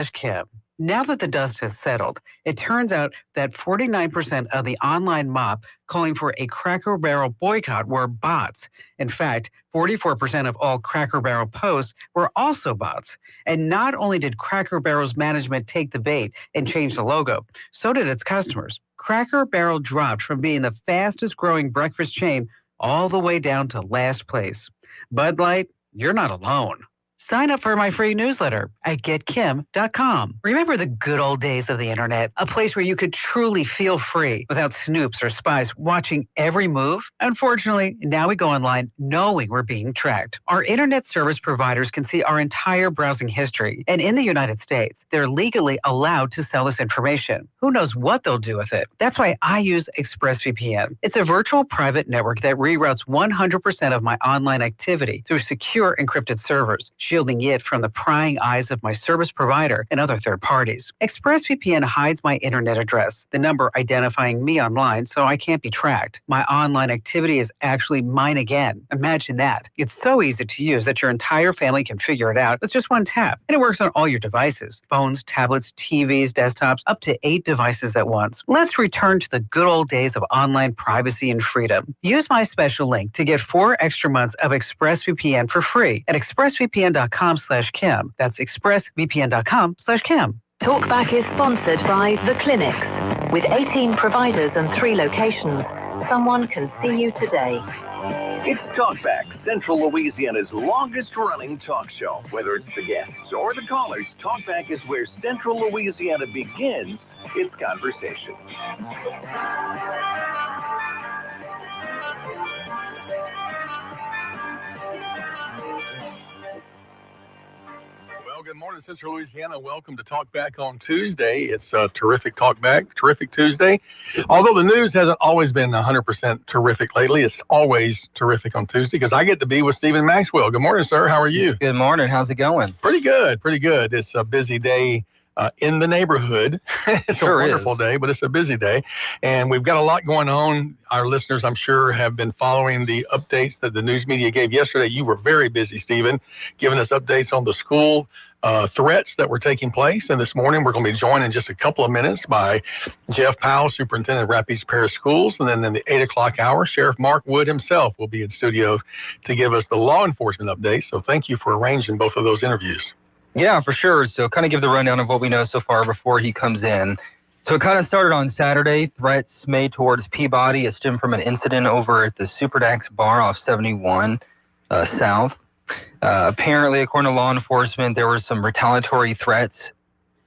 Kim. Now that the dust has settled, it turns out that 49% of the online mob calling for a Cracker Barrel boycott were bots. In fact, 44% of all Cracker Barrel posts were also bots. And not only did Cracker Barrel's management take the bait and change the logo, so did its customers. Cracker Barrel dropped from being the fastest growing breakfast chain all the way down to last place. Bud Light, you're not alone. Sign up for my free newsletter at getkim.com. Remember the good old days of the internet, a place where you could truly feel free without snoops or spies watching every move? Unfortunately, now we go online knowing we're being tracked. Our internet service providers can see our entire browsing history, and in the United States, they're legally allowed to sell this information. Who knows what they'll do with it? That's why I use ExpressVPN. It's a virtual private network that reroutes 100% of my online activity through secure encrypted servers, shielding it from the prying eyes of my service provider and other third parties. ExpressVPN hides my internet address, the number identifying me online, so I can't be tracked. My online activity is actually mine again. Imagine that. It's so easy to use that your entire family can figure it out with just one tap. And it works on all your devices: phones, tablets, TVs, desktops, up to 8 devices at once. Let's return to the good old days of online privacy and freedom. Use my special link to get 4 extra months of ExpressVPN for free at expressvpn.com/Kim. That's expressvpn.com/Kim. Talkback is sponsored by The Clinics. With 18 providers and 3 locations, someone can see you today. It's Talkback, Central Louisiana's longest-running talk show. Whether it's the guests or the callers, Talkback is where Central Louisiana begins its conversation. Well, good morning, Central Louisiana. Welcome to Talkback on Tuesday. It's a terrific Talkback, terrific Tuesday. Although the news hasn't always been 100% terrific lately, it's always terrific on Tuesday because I get to be with Stephen Maxwell. Good morning, sir. How are you? Good morning. How's it going? Pretty good, pretty good. It's a busy day in the neighborhood. It's sure a wonderful day, but it's a busy day. And we've got a lot going on. Our listeners, I'm sure, have been following the updates that the news media gave yesterday. You were very busy, Stephen, giving us updates on the school threats that were taking place. And this morning, we're going to be joined in just a couple of minutes by Jeff Powell, Superintendent of Rapides Parish Schools. And then in the 8 o'clock hour, Sheriff Mark Wood himself will be in studio to give us the law enforcement update. So thank you for arranging both of those interviews. Yeah, for sure. So kind of give the rundown of what we know so far before he comes in. So it kind of started on Saturday. Threats made towards Peabody. It stemmed from an incident over at the Superdax bar off 71 South. Apparently, according to law enforcement, there were some retaliatory threats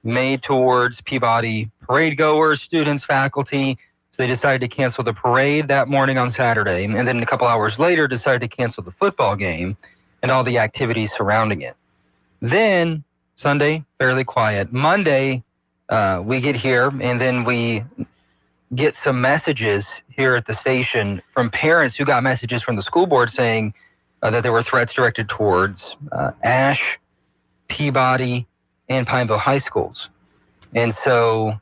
made towards Peabody parade goers, students, faculty. So they decided to cancel the parade that morning on Saturday. And then a couple hours later, decided to cancel the football game and all the activities surrounding it. Then Sunday, fairly quiet. Monday, we get here, and then we get some messages here at the station from parents who got messages from the school board saying that there were threats directed towards Ash, Peabody, and Pineville high schools. And so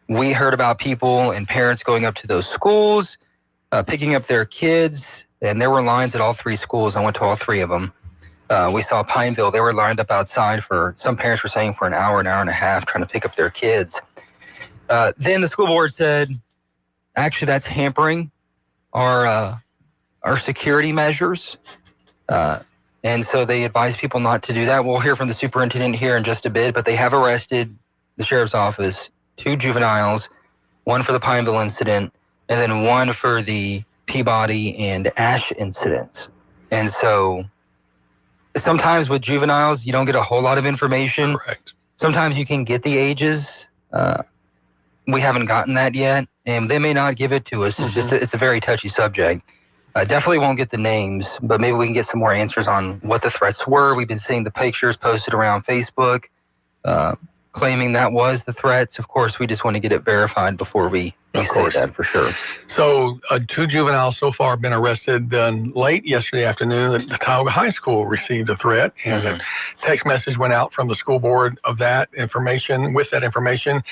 we heard about people and parents going up to those schools, picking up their kids, and there were lines at all 3 schools. I went to all 3 of them. We saw Pineville. They were lined up outside for, some parents were saying, for an hour and a half trying to pick up their kids. Then the school board said, actually, that's hampering our security measures. And so they advised people not to do that. We'll hear from the superintendent here in just a bit, but they have arrested the sheriff's office 2 juveniles, 1 for the Pineville incident, and then 1 for the Peabody and Ash incidents. And so sometimes with juveniles, you don't get a whole lot of information. Correct. Sometimes you can get the ages. We haven't gotten that yet, and they may not give it to us. It's just it's a very touchy subject. Definitely won't get the names, but maybe we can get some more answers on what the threats were. We've been seeing the pictures posted around Facebook, claiming that was the threats. Of course, we just want to get it verified before we say that for sure. So 2 juveniles so far have been arrested. Late yesterday afternoon, the Tioga High School received a threat, and a text message went out from the school board of that information. With that information,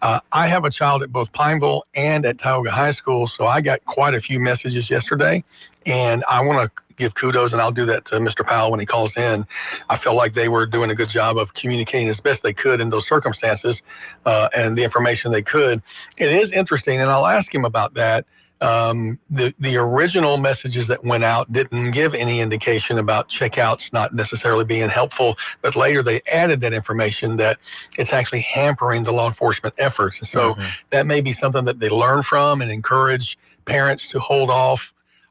I have a child at both Pineville and at Tioga High School, so I got quite a few messages yesterday, and I want to give kudos, and I'll do that to Mr. Powell when he calls in. I feel like they were doing a good job of communicating as best they could in those circumstances and the information they could. It is interesting, and I'll ask him about that. The original messages that went out didn't give any indication about checkouts not necessarily being helpful, but later they added that information that it's actually hampering the law enforcement efforts. And so that may be something that they learn from and encourage parents to hold off.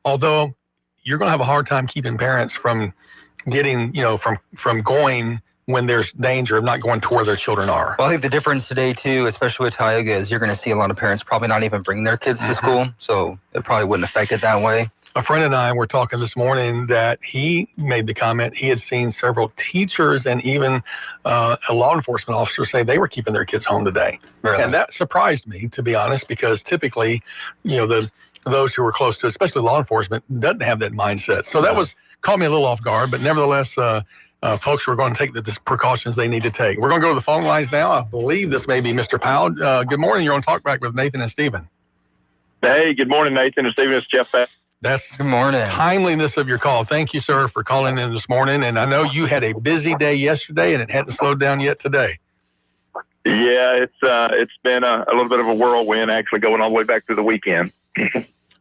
Although you're going to have a hard time keeping parents from getting, from going when there's danger of not going to where their children are. Well, I think the difference today, too, especially with Tioga, is you're going to see a lot of parents probably not even bring their kids to school, so it probably wouldn't affect it that way. A friend and I were talking this morning that he made the comment he had seen several teachers and even a law enforcement officer say they were keeping their kids home today. Really? And that surprised me, to be honest, because typically, those who were close to, especially law enforcement, doesn't have that mindset. So that caught me a little off guard, but nevertheless, folks were going to take the precautions they need to take. We're going to go to the phone lines now. I believe this may be Mr. Powell. Good morning. You're on Talkback with Nathan and Stephen. Hey, good morning, Nathan and Stephen. It's Jeff Beck. That's good morning. Timeliness of your call. Thank you, sir, for calling in this morning. And I know you had a busy day yesterday, and it hadn't slowed down yet today. Yeah, it's been a little bit of a whirlwind, actually, going all the way back to the weekend.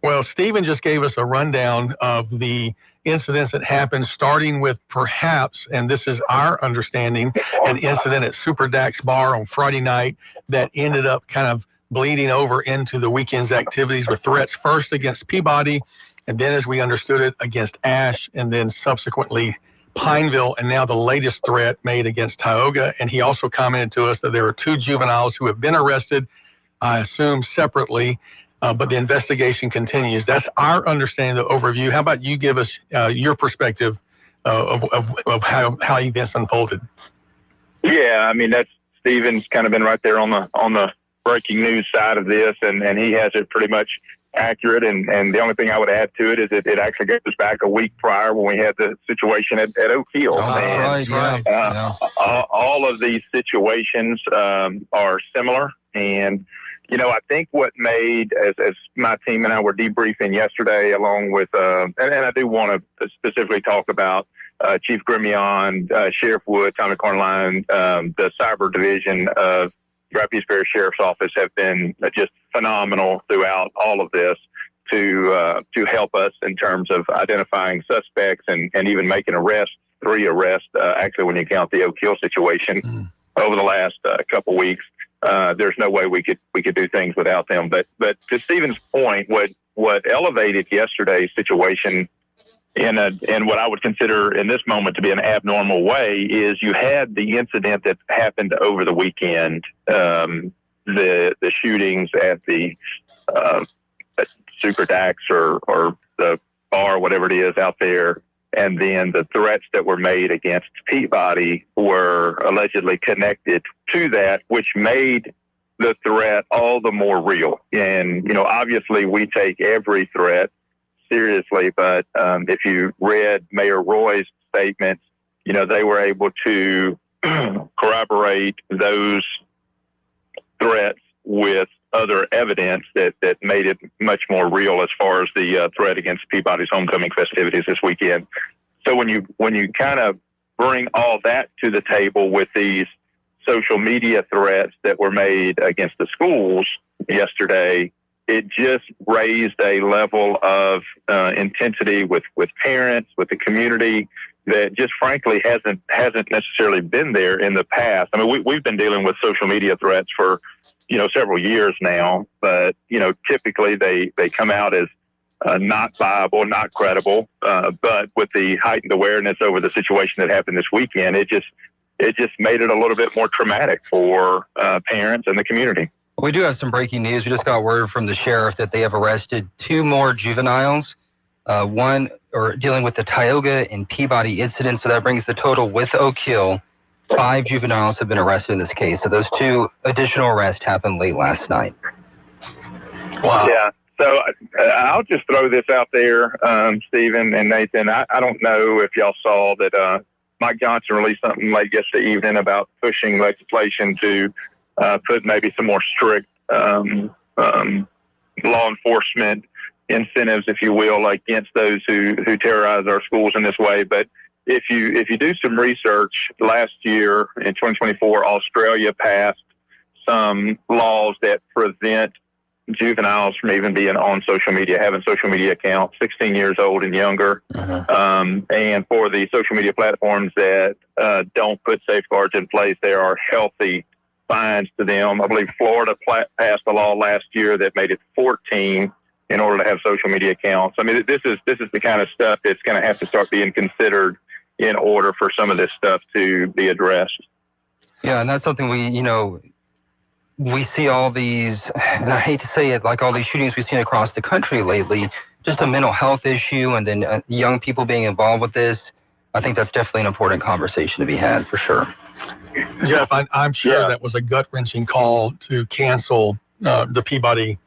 Well, Stephen just gave us a rundown of the incidents that happened, starting with perhaps, and this is our understanding, an incident at Super Dax Bar on Friday night that ended up kind of bleeding over into the weekend's activities with threats first against Peabody, and then, as we understood it, against Ash, and then subsequently Pineville, and now the latest threat made against Tioga. And he also commented to us that there are 2 juveniles who have been arrested, I assume separately, but the investigation continues. That's our understanding of the overview. How about you give us your perspective of how events unfolded? Yeah, I mean, that's Stephen's kind of been right there on the breaking news side of this, and he has it pretty much accurate. And the only thing I would add to it is it actually goes back a week prior when we had the situation at Oak Hill. All of these situations are similar. And I think what made, as my team and I were debriefing yesterday, along with, and I do want to specifically talk about Chief Grimion, Sheriff Wood, Tommy Cornline, the cyber division of Rapid Parish Sheriff's Office have been just phenomenal throughout all of this to help us in terms of identifying suspects and even making arrests, 3 arrests, actually, when you count the Oak Hill situation over the last couple weeks. There's no way we could do things without them. But to Stephen's point, what elevated yesterday's situation in what I would consider in this moment to be an abnormal way is you had the incident that happened over the weekend, the shootings at the at Super Dax or the bar, whatever it is out there. And then the threats that were made against Peabody were allegedly connected to that, which made the threat all the more real. And, obviously we take every threat seriously, but if you read Mayor Roy's statements, they were able to corroborate those threats with other evidence that made it much more real as far as the threat against Peabody's homecoming festivities this weekend. So when you kind of bring all that to the table with these social media threats that were made against the schools yesterday, it just raised a level of intensity with parents, with the community that just frankly hasn't necessarily been there in the past. I mean, we've been dealing with social media threats for several years now, but typically they come out as not viable, not credible. But with the heightened awareness over the situation that happened this weekend, it just made it a little bit more traumatic for parents and the community. We do have some breaking news. We just got word from the sheriff that they have arrested 2 more juveniles, one dealing with the Tioga and Peabody incident. So that brings the total with Oak Hill. 5 juveniles have been arrested in this case. So those 2 additional arrests happened late last night. Wow. Yeah. So I'll just throw this out there, Stephen and Nathan. I don't know if y'all saw that Mike Johnson released something late yesterday evening about pushing legislation to put maybe some more strict law enforcement incentives, if you will, against those who terrorize our schools in this way. But if you do some research, last year in 2024, Australia passed some laws that prevent juveniles from even being on social media, having social media accounts, 16 years old and younger. And for the social media platforms that don't put safeguards in place, there are healthy fines to them. I believe Florida passed a law last year that made it 14 in order to have social media accounts. I mean, this is the kind of stuff that's going to have to start being considered in order for some of this stuff to be addressed. Yeah, and that's something we see all these, and I hate to say it, like all these shootings we've seen across the country lately, just a mental health issue, and then young people being involved with this. I think that's definitely an important conversation to be had, for sure. Jeff, I'm sure that was a gut-wrenching call to cancel the Peabody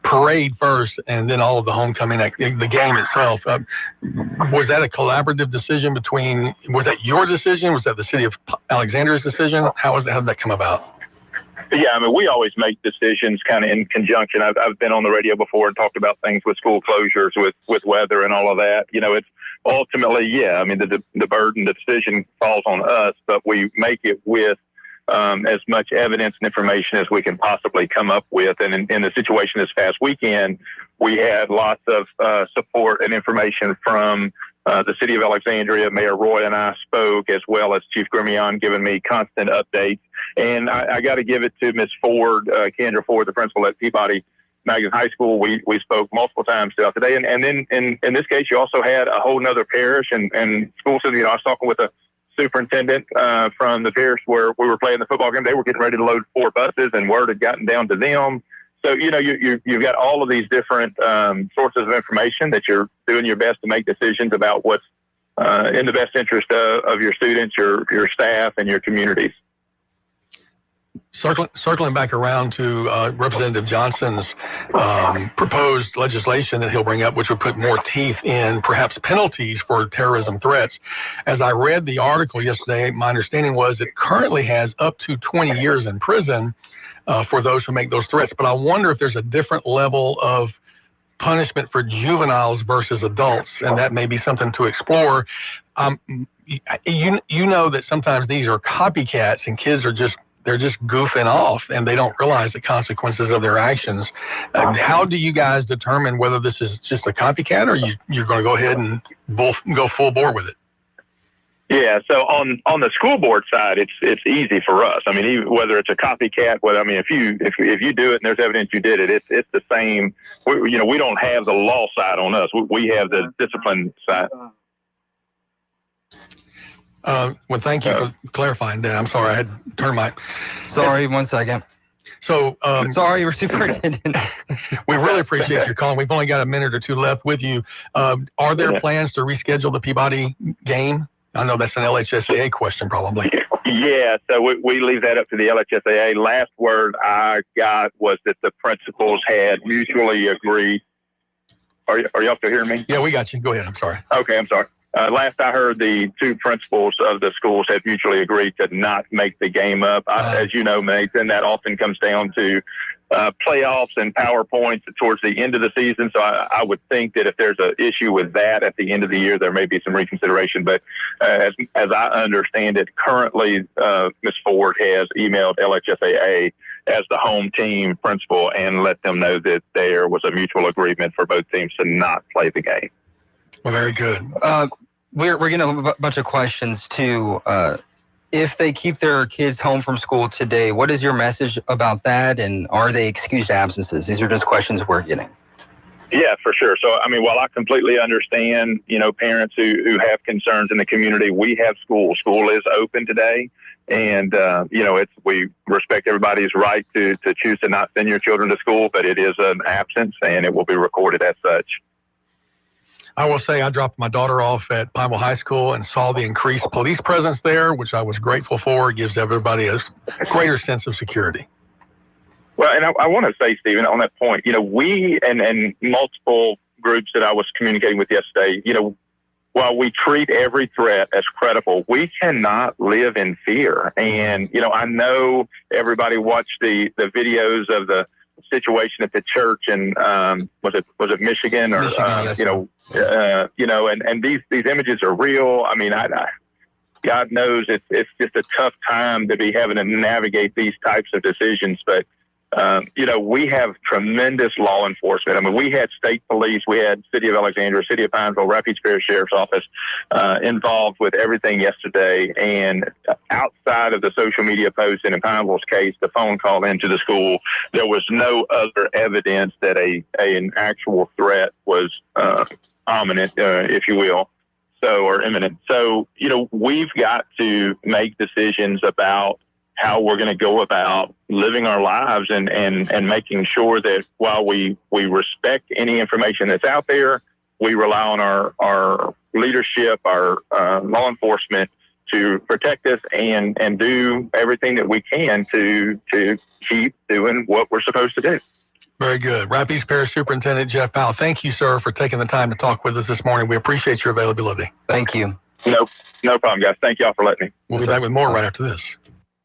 parade first, and then all of the homecoming, the game itself. Was that a collaborative decision was that your decision? Was that the city of Alexandria's decision? How did that come about? Yeah, I mean, we always make decisions kind of in conjunction. I've been on the radio before and talked about things with school closures, with weather and all of that. It's ultimately, I mean, the burden, the decision falls on us, but we make it with as much evidence and information as we can possibly come up with. And in the situation this past weekend, we had lots of support and information from the city of Alexandria. Mayor Roy and I spoke, as well as Chief Grimion, giving me constant updates. And I got to give it to Ms. Ford, Kendra Ford, the principal at Peabody Magnet High School. We spoke multiple times throughout the day. And then in this case, you also had a whole nother parish and school system. I was talking with a superintendent from the parish where we were playing the football game. They were getting ready to load 4 buses, and word had gotten down to them. So, you've got all of these different sources of information that you're doing your best to make decisions about what's in the best interest of your students, your staff, and your communities. Circling back around to Representative Johnson's proposed legislation that he'll bring up, which would put more teeth in perhaps penalties for terrorism threats. As I read the article yesterday, my understanding was it currently has up to 20 years in prison for those who make those threats. But I wonder if there's a different level of punishment for juveniles versus adults, and that may be something to explore. You know that sometimes these are copycats, and kids are just goofing off, and they don't realize the consequences of their actions. How do you guys determine whether this is just a copycat, or you're going to go ahead and go full bore with it? Yeah, so on the school board side, it's easy for us. I mean, whether it's a copycat, if you do it and there's evidence you did it, it's the same. We don't have the law side on us. We have the discipline side. Well, thank you for clarifying that. I'm sorry, I had to turn my... Sorry, 1 second. So, sorry, your superintendent. We really appreciate your call. We've only got a minute or two left with you. Are there plans to reschedule the Peabody game? I know that's an LHSAA question, probably. Yeah, so we leave that up to the LHSAA. Last word I got was that the principals had mutually agreed. Are y'all still hearing me? Yeah, we got you. Go ahead. I'm sorry. Okay, I'm sorry. Last I heard, the 2 principals of the schools had mutually agreed to not make the game up. As you know, Nathan, that often comes down to playoffs and PowerPoints towards the end of the season. So I would think that if there's an issue with that at the end of the year, there may be some reconsideration. But as I understand it, currently Ms. Ford has emailed LHSAA as the home team principal and let them know that there was a mutual agreement for both teams to not play the game. Well, very good. We're getting a bunch of questions too. If they keep their kids home from school today, what is your message about that? And are they excused absences? These are just questions we're getting. Yeah, for sure. So, I mean, while I completely understand, parents who have concerns in the community, we have school. School is open today. And, we respect everybody's right to choose to not send your children to school, but it is an absence and it will be recorded as such. I will say I dropped my daughter off at Pineville High School and saw the increased police presence there, which I was grateful for. It gives everybody a greater sense of security. Well, and I want to say, Stephen, on that point, we and multiple groups that I was communicating with yesterday, while we treat every threat as credible, we cannot live in fear. And, I know everybody watched the videos of the situation at the church in was it Michigan or Michigan, yes. And these images are real. I mean, God knows it's just a tough time to be having to navigate these types of decisions, but we have tremendous law enforcement. I mean, we had state police, we had City of Alexandria, City of Pineville, Rapides Parish Sheriff's Office involved with everything yesterday. And outside of the social media posts and in Pineville's case, the phone call into the school, there was no other evidence that an actual threat was imminent, if you will. Or imminent. So, we've got to make decisions about how we're going to go about living our lives and making sure that while we respect any information that's out there, we rely on our leadership, our law enforcement to protect us and do everything that we can to keep doing what we're supposed to do. Very good. Rapides Parish Superintendent Jeff Powell, thank you, sir, for taking the time to talk with us this morning. We appreciate your availability. Thank you. No problem, guys. Thank y'all for letting me. We'll be back with more right after this.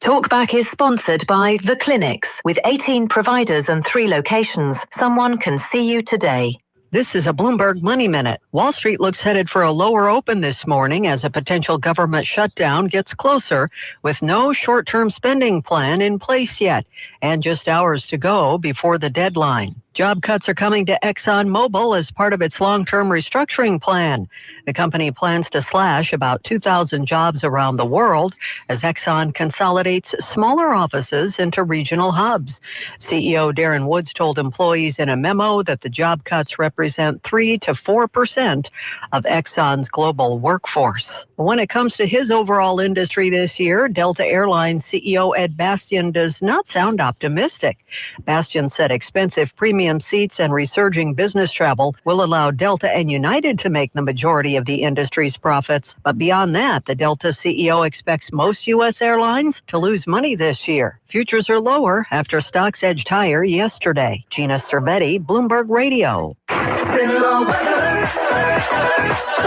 Talkback is sponsored by The Clinics. With 18 providers and 3 locations, someone can see you today. This is a Bloomberg Money Minute. Wall Street looks headed for a lower open this morning as a potential government shutdown gets closer, with no short-term spending plan in place yet, and just hours to go before the deadline. Job cuts are coming to ExxonMobil as part of its long-term restructuring plan. The company plans to slash about 2,000 jobs around the world as Exxon consolidates smaller offices into regional hubs. CEO Darren Woods told employees in a memo that the job cuts represent 3 to 4% of Exxon's global workforce. When it comes to his overall industry this year, Delta Airlines CEO Ed Bastian does not sound optimistic. Bastian said expensive premium seats and resurging business travel will allow Delta and United to make the majority of the industry's profits. But beyond that, the Delta CEO expects most U.S. airlines to lose money this year. Futures are lower after stocks edged higher yesterday. Gina Cervetti, Bloomberg Radio.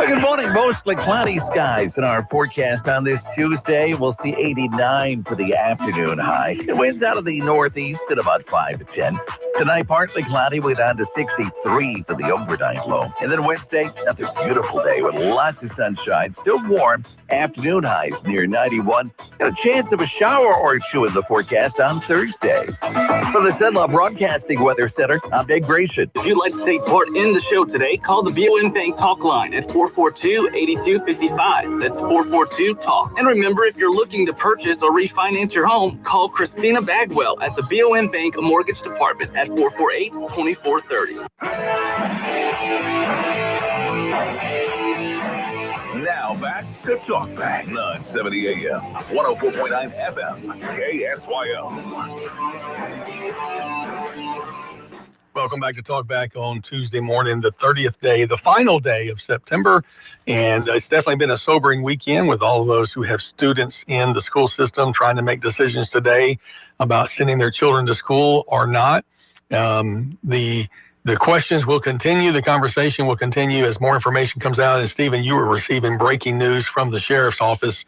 Good morning. Mostly cloudy skies in our forecast on this Tuesday. We'll see 89 for the afternoon high. It winds out of the northeast at about 5 to 10. Tonight, partly cloudy, we're down to 63 for the overnight low. And then Wednesday, another beautiful day with lots of sunshine. Still warm. Afternoon highs near 91. And a chance of a shower or two in the forecast on Thursday. From the Cenla Broadcasting Weather Center, I'm Dave Grayson. If you'd like to take part in the show today, call the BOM Bank Talk line at 442-8255. That's 442-TALK. And remember, if you're looking to purchase or refinance your home, call Christina Bagwell at the BOM Bank Mortgage Department at 448-2430. Now back to Talkback, 970 AM, 104.9 FM, KSYO. Welcome back to Talkback on Tuesday morning, the 30th day, the final day of September. And it's definitely been a sobering weekend with all of those who have students in the school system trying to make decisions today about sending their children to school or not. The questions will continue. The conversation will continue as more information comes out. And Stephen, you were receiving breaking news from the sheriff's office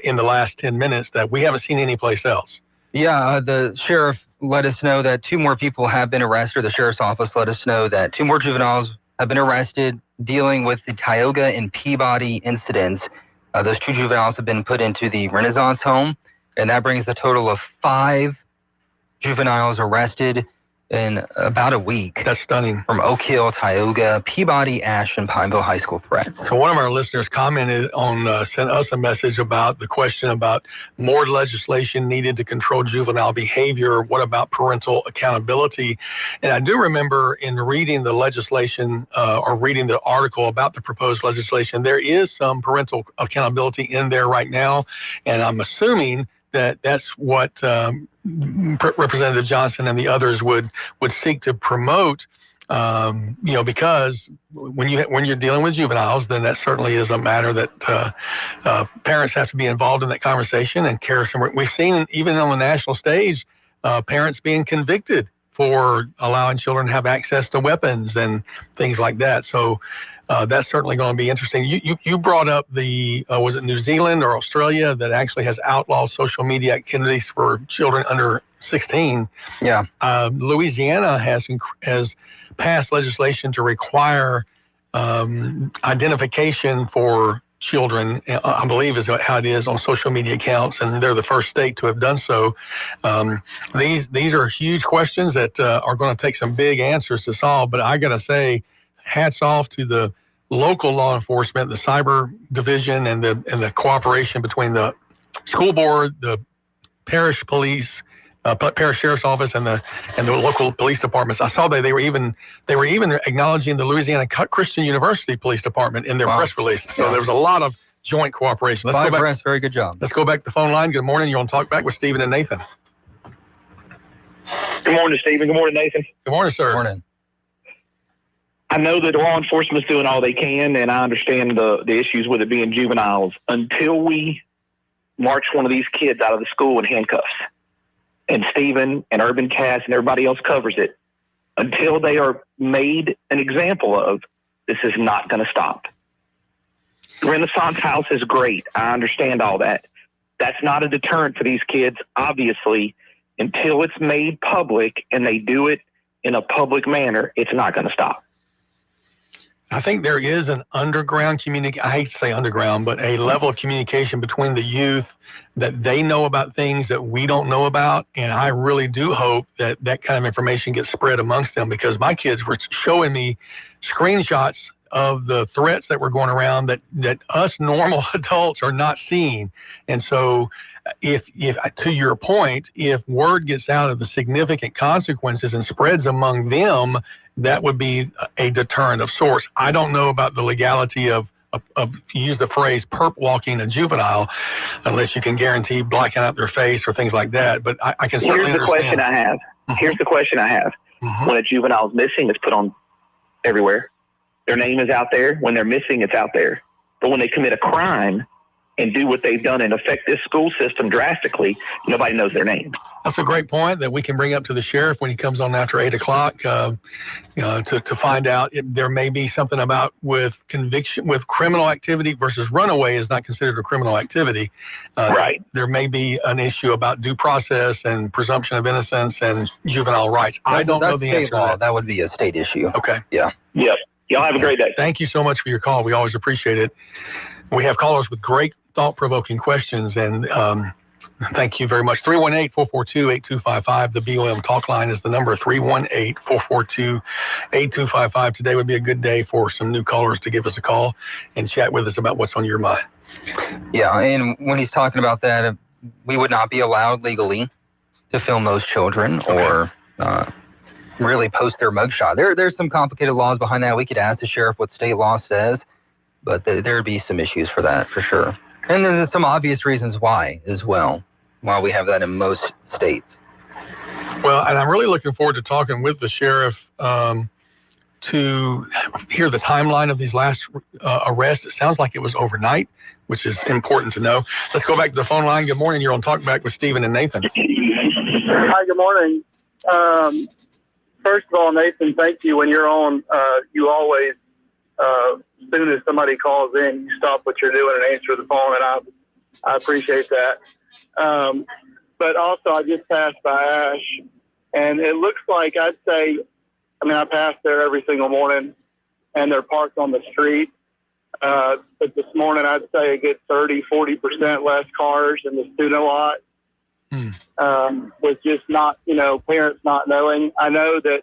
in the last 10 minutes that we haven't seen anyplace else. Yeah, the sheriff let us know that 2 more people have been arrested. The sheriff's office let us know that 2 more juveniles have been arrested dealing with the Tioga and Peabody incidents. Those 2 juveniles have been put into the Renaissance home, and that brings a total of 5 juveniles arrested in about a week. That's stunning. From Oak Hill, Tioga, Peabody, Ash, and Pineville High School threats. So one of our listeners commented on, sent us a message about the question about more legislation needed to control juvenile behavior. What about parental accountability? And I do remember in reading the legislation or reading the article about the proposed legislation, there is some parental accountability in there right now. And I'm assuming that that's what Representative Johnson and the others would seek to promote, because when you're dealing with juveniles, then that certainly is a matter that parents have to be involved in that conversation and care. We've seen even on the national stage, parents being convicted for allowing children to have access to weapons and things like that. So that's certainly going to be interesting. You brought up was it New Zealand or Australia that actually has outlawed social media activities for children under 16? Yeah. Louisiana has passed legislation to require identification for children, I believe is how it is, on social media accounts, and they're the first state to have done so. These are huge questions that are going to take some big answers to solve, but I got to say, hats off to the local law enforcement, the cyber division, and the cooperation between the school board, the parish police, parish sheriff's office, and the local police departments. I saw they were even acknowledging the Louisiana Christian University Police Department in their press release. So there was a lot of joint cooperation. Let's go back. Press, very good job. Let's go back to the phone line. Good morning. You're on Talk Back with Stephen and Nathan. Good morning, Stephen. Good morning, Nathan. Good morning, sir. Good morning. I know that law enforcement is doing all they can, and I understand the issues with it being juveniles. Until we march one of these kids out of the school in handcuffs, and Stephen and Urban Cast and everybody else covers it, until they are made an example of, this is not going to stop. Renaissance House is great. I understand all that. That's not a deterrent for these kids, obviously. Until it's made public and they do it in a public manner, it's not going to stop. I think there is an underground I hate to say underground, but a level of communication between the youth that they know about things that we don't know about. And I really do hope that that kind of information gets spread amongst them, because my kids were showing me screenshots of the threats that were going around that us normal adults are not seeing. And so if to your point, if word gets out of the significant consequences and spreads among them, that would be a deterrent of sorts. I don't know about the legality of use the phrase perp walking a juvenile, unless you can guarantee blacking out their face or things like that. But I can certainly understand. Here's the question I have. When a juvenile is missing, it's put on everywhere. Their name is out there. When they're missing, it's out there. But when they commit a crime and do what they've done and affect this school system drastically, nobody knows their name. That's a great point that we can bring up to the sheriff when he comes on after 8 o'clock, to find out if there may be something about with conviction, with criminal activity versus runaway is not considered a criminal activity. Right. There may be an issue about due process and presumption of innocence and juvenile rights. I don't know the answer to that. That would be a state issue. Okay. Yeah. Yep. Y'all have a great day. Thank you so much for your call. We always appreciate it. We have callers with great thought-provoking questions, and thank you very much. 318-442-8255. The BOM talk line is the number, 318-442-8255. Today would be a good day for some new callers to give us a call and chat with us about what's on your mind. Yeah, and when he's talking about that, we would not be allowed legally to film those children or really post their mugshot. There's some complicated laws behind that. We could ask the sheriff what state law says, but there'd be some issues for that, for sure. And there's some obvious reasons why as well, why we have that in most states. Well, and I'm really looking forward to talking with the sheriff to hear the timeline of these last arrests. It sounds like it was overnight, which is important to know. Let's go back to the phone line. Good morning. You're on Talk Back with Stephen and Nathan. Hi, good morning. First of all, Nathan, thank you. When you're on, you always, as soon as somebody calls in, you stop what you're doing and answer the phone, and I appreciate that. But also, I just passed by Ash, and it looks like I pass there every single morning, and they're parked on the street. But this morning, I'd say a good 30-40% less cars in the student lot. With just not, parents not knowing. I know that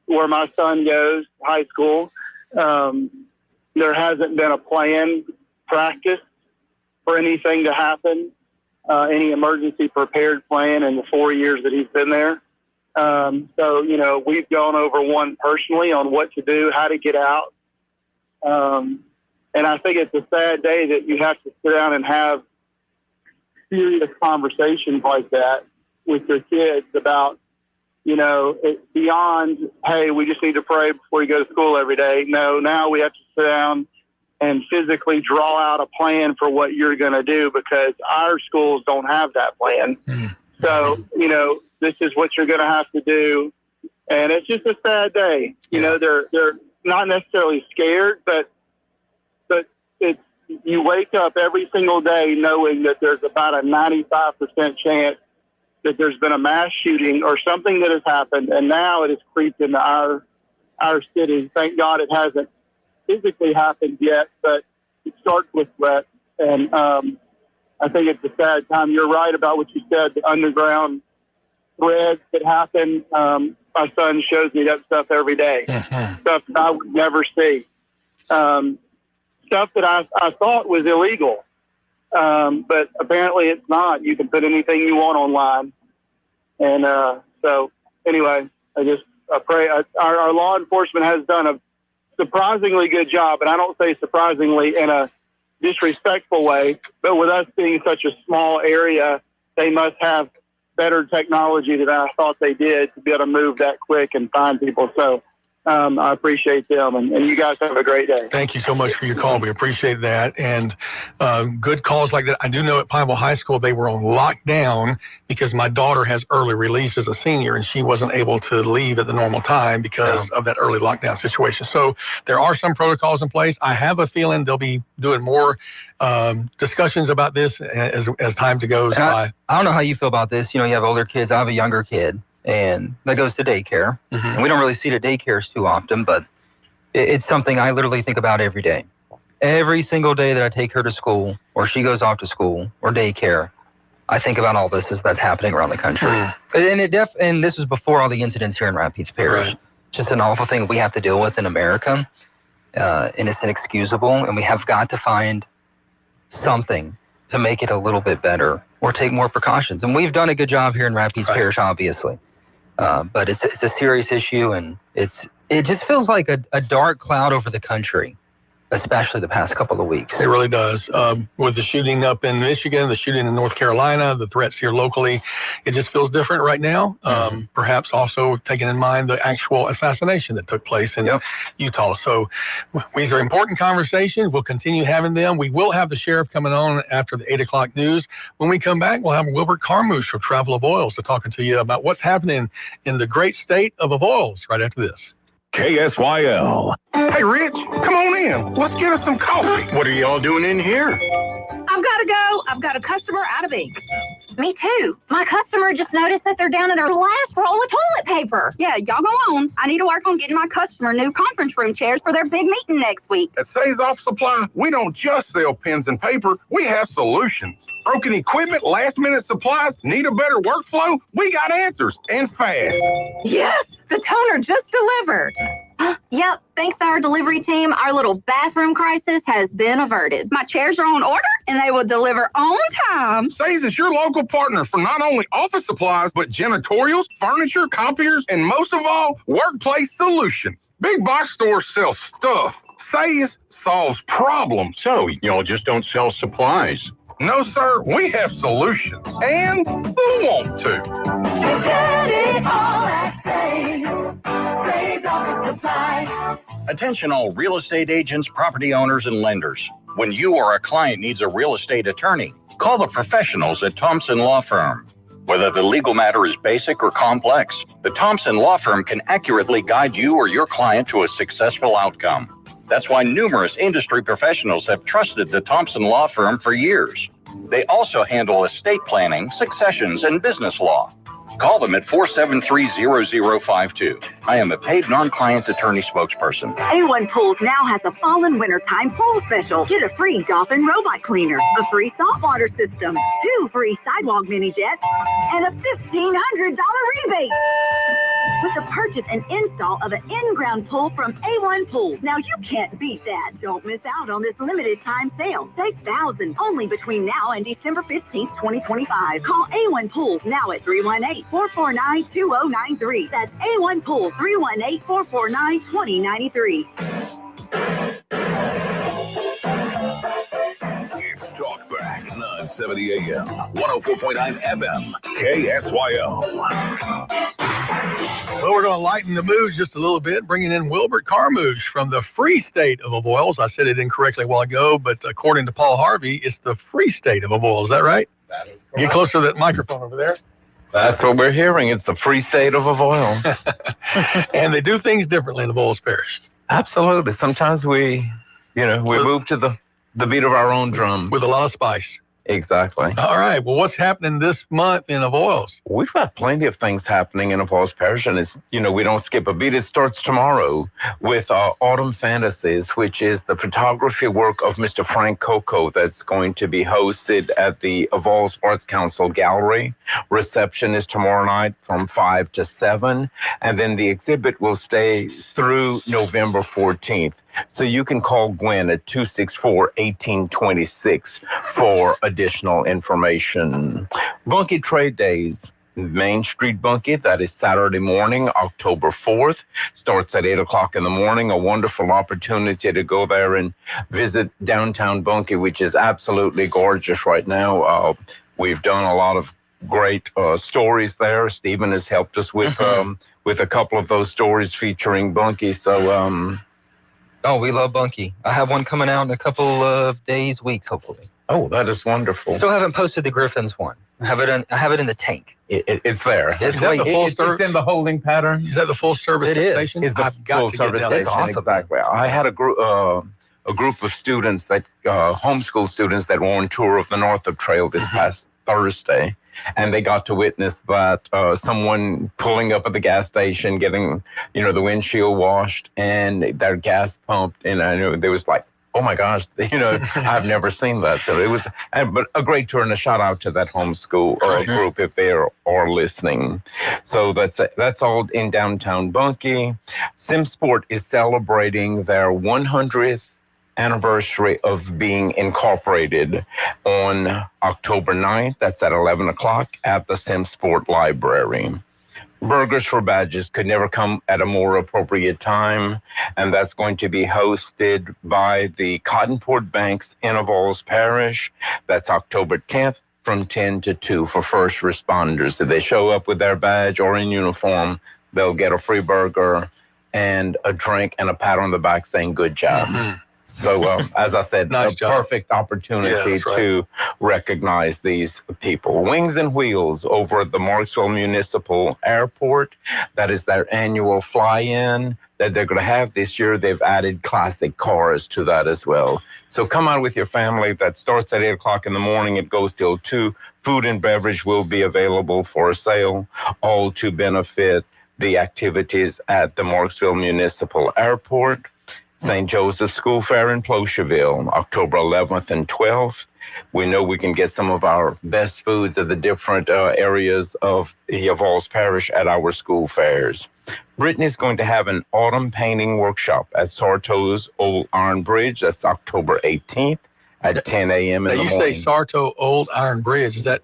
where my son goes, high school, there hasn't been a planned practice for anything to happen, any emergency prepared plan in the 4 years that he's been there. So, we've gone over one personally on what to do, how to get out. And I think it's a sad day that you have to sit down and have serious conversations like that with your kids about, it's beyond, hey, we just need to pray before you go to school every day. No, now we have to sit down and physically draw out a plan for what you're going to do, because our schools don't have that plan. So, this is what you're going to have to do. And it's just a sad day. You know, they're not necessarily scared, but it's, you wake up every single day knowing that there's about a 95% chance that there's been a mass shooting or something that has happened. And now it has creeped into our city. Thank God it hasn't physically happened yet, but it starts with threats. And I think it's a sad time. You're right about what you said, the underground threads that happen. My son shows me that stuff every day, stuff that I would never see. Stuff that I thought was illegal, but apparently it's not. You can put anything you want online. And so anyway, I pray our law enforcement has done a surprisingly good job, and I don't say surprisingly in a disrespectful way, but with us being such a small area, they must have better technology than I thought they did to be able to move that quick and find people. So I appreciate them, and you guys have a great day. Thank you so much for your call. We appreciate that. And good calls like that. I do know at Pineville High School, they were on lockdown because my daughter has early release as a senior, and she wasn't able to leave at the normal time because of that early lockdown situation. So there are some protocols in place. I have a feeling they'll be doing more discussions about this as time goes by. I don't know how you feel about this. You know, you have older kids. I have a younger kid, and that goes to daycare. And we don't really see it at daycares too often, but it's something I literally think about every day. Every single day that I take her to school, or she goes off to school, or daycare, I think about all this that's happening around the country. And this was before all the incidents here in Rapides Parish. Right. Just an awful thing we have to deal with in America, and it's inexcusable, and we have got to find something to make it a little bit better or take more precautions. And we've done a good job here in Rapides Parish, obviously. But it's a serious issue, and it just feels like a dark cloud over the country, especially the past couple of weeks. It really does. With the shooting up in Michigan, the shooting in North Carolina, the threats here locally, it just feels different right now. Perhaps also taking in mind the actual assassination that took place in Utah. So these are important conversations. We'll continue having them. We will have the sheriff coming on after the 8 o'clock news. When we come back, we'll have Wilbert Carmouche from Travel Avoyelles to talking to you about what's happening in the great state of Avoyelles right after this. KSYL. Hey, Rich, come on in. Let's get us some coffee. What are y'all doing in here? I've got to go. I've got a customer out of ink. Me too. My customer just noticed that they're down to their last roll of toilet paper. Yeah, y'all go on. I need to work on getting my customer new conference room chairs for their big meeting next week. At Say's Office Supply, we don't just sell pens and paper. We have solutions. Broken equipment, last-minute supplies, need a better workflow? We got answers, and fast. Yes, the toner just delivered. Yep, thanks to our delivery team, our little bathroom crisis has been averted. My chairs are on order, and they will deliver on time. Say's is your local partner for not only office supplies, but janitorials, furniture, copiers, and most of all, workplace solutions. Big box stores sell stuff. Say's solves problems. So, y'all just don't sell supplies? No, sir, we have solutions, and we want to. You get it all at Say's Office Supply. Attention all real estate agents, property owners, and lenders. When you or a client needs a real estate attorney, call the professionals at Thompson Law Firm. Whether the legal matter is basic or complex, the Thompson Law Firm can accurately guide you or your client to a successful outcome. That's why numerous industry professionals have trusted the Thompson Law Firm for years. They also handle estate planning, successions, and business law. Call them at 473-0052. I am a paid non-client attorney spokesperson. A1 Pools now has a fall and wintertime pool special. Get a free Dolphin robot cleaner, a free saltwater system, 2 free sidewalk mini jets, and a $1,500 rebate with the purchase and install of an in-ground pool from A1 Pools. Now you can't beat that. Don't miss out on this limited time sale. Save thousands only between now and December 15th, 2025. Call A1 Pools now at 318-449-2093. That's A1 Pools, 318-449-2093. It's Talkback 970 AM, 104.9 FM, KSYL. Well, we're going to lighten the mood just a little bit, bringing in Wilbert Carmouche from the Free State of Avoyelles. I said it incorrectly a while ago, but according to Paul Harvey, it's the Free State of Avoyelles. Is that right? That is correct. Get closer to that microphone over there. That's what we're hearing. It's the free state of Avoyelles. And they do things differently in Avoyelles Parish. Absolutely. Sometimes we move to the beat of our own drum. With a lot of spice. Exactly. All right. Well, what's happening this month in Avoyelles? We've got plenty of things happening in Avoyelles Parish, and it's, we don't skip a beat. It starts tomorrow with Autumn Fantasies, which is the photography work of Mr. Frank Coco that's going to be hosted at the Avoyelles Arts Council Gallery. Reception is tomorrow night from 5 to 7, and then the exhibit will stay through November 14th. So you can call Gwen at 264-1826 for additional information. Bunkie Trade Days, Main Street Bunkie, that is Saturday morning, October 4th. Starts at 8 o'clock in the morning. A wonderful opportunity to go there and visit downtown Bunkie, which is absolutely gorgeous right now. We've done a lot of great stories there. Stephen has helped us with a couple of those stories featuring Bunkie. So, oh, we love Bunkie. I have one coming out in a couple of days, weeks, hopefully. Oh, that is wonderful. Still haven't posted the Griffins one. I have it in the tank. It's there. It's in the holding pattern. Is that the full service station? It's the full service station. Awesome. Exactly. I had a group of students that homeschool students that were on tour of the Northup Trail this past Thursday. And they got to witness that someone pulling up at the gas station, getting, the windshield washed and their gas pumped. And I knew there was like, oh my gosh, I've never seen that. So it was, but a great tour, and a shout out to that homeschool group if they are listening. So that's all in downtown Bunkie. SimSport is celebrating their 100th anniversary of being incorporated on October 9th. That's at 11 o'clock at the SimSport Library. Burgers for Badges could never come at a more appropriate time, and that's going to be hosted by the Cottonport Banks in Avoyelles Parish. That's October 10th from 10 to 2 for first responders. If they show up with their badge or in uniform, they'll get a free burger and a drink and a pat on the back saying good job. Mm-hmm. So, as I said, perfect opportunity to recognize these people. Wings and Wheels over at the Marksville Municipal Airport. That is their annual fly-in that they're going to have this year. They've added classic cars to that as well. So come out with your family. That starts at 8 o'clock in the morning. It goes till 2. Food and beverage will be available for sale, all to benefit the activities at the Marksville Municipal Airport. St. Joseph School Fair in Plocherville, October 11th and 12th. We know we can get some of our best foods at the different areas of Avoyelles Parish at our school fairs. Brittany's going to have an autumn painting workshop at Sarto's Old Iron Bridge. That's October 18th at 10 a.m. in the morning. You say Sarto Old Iron Bridge. Is that?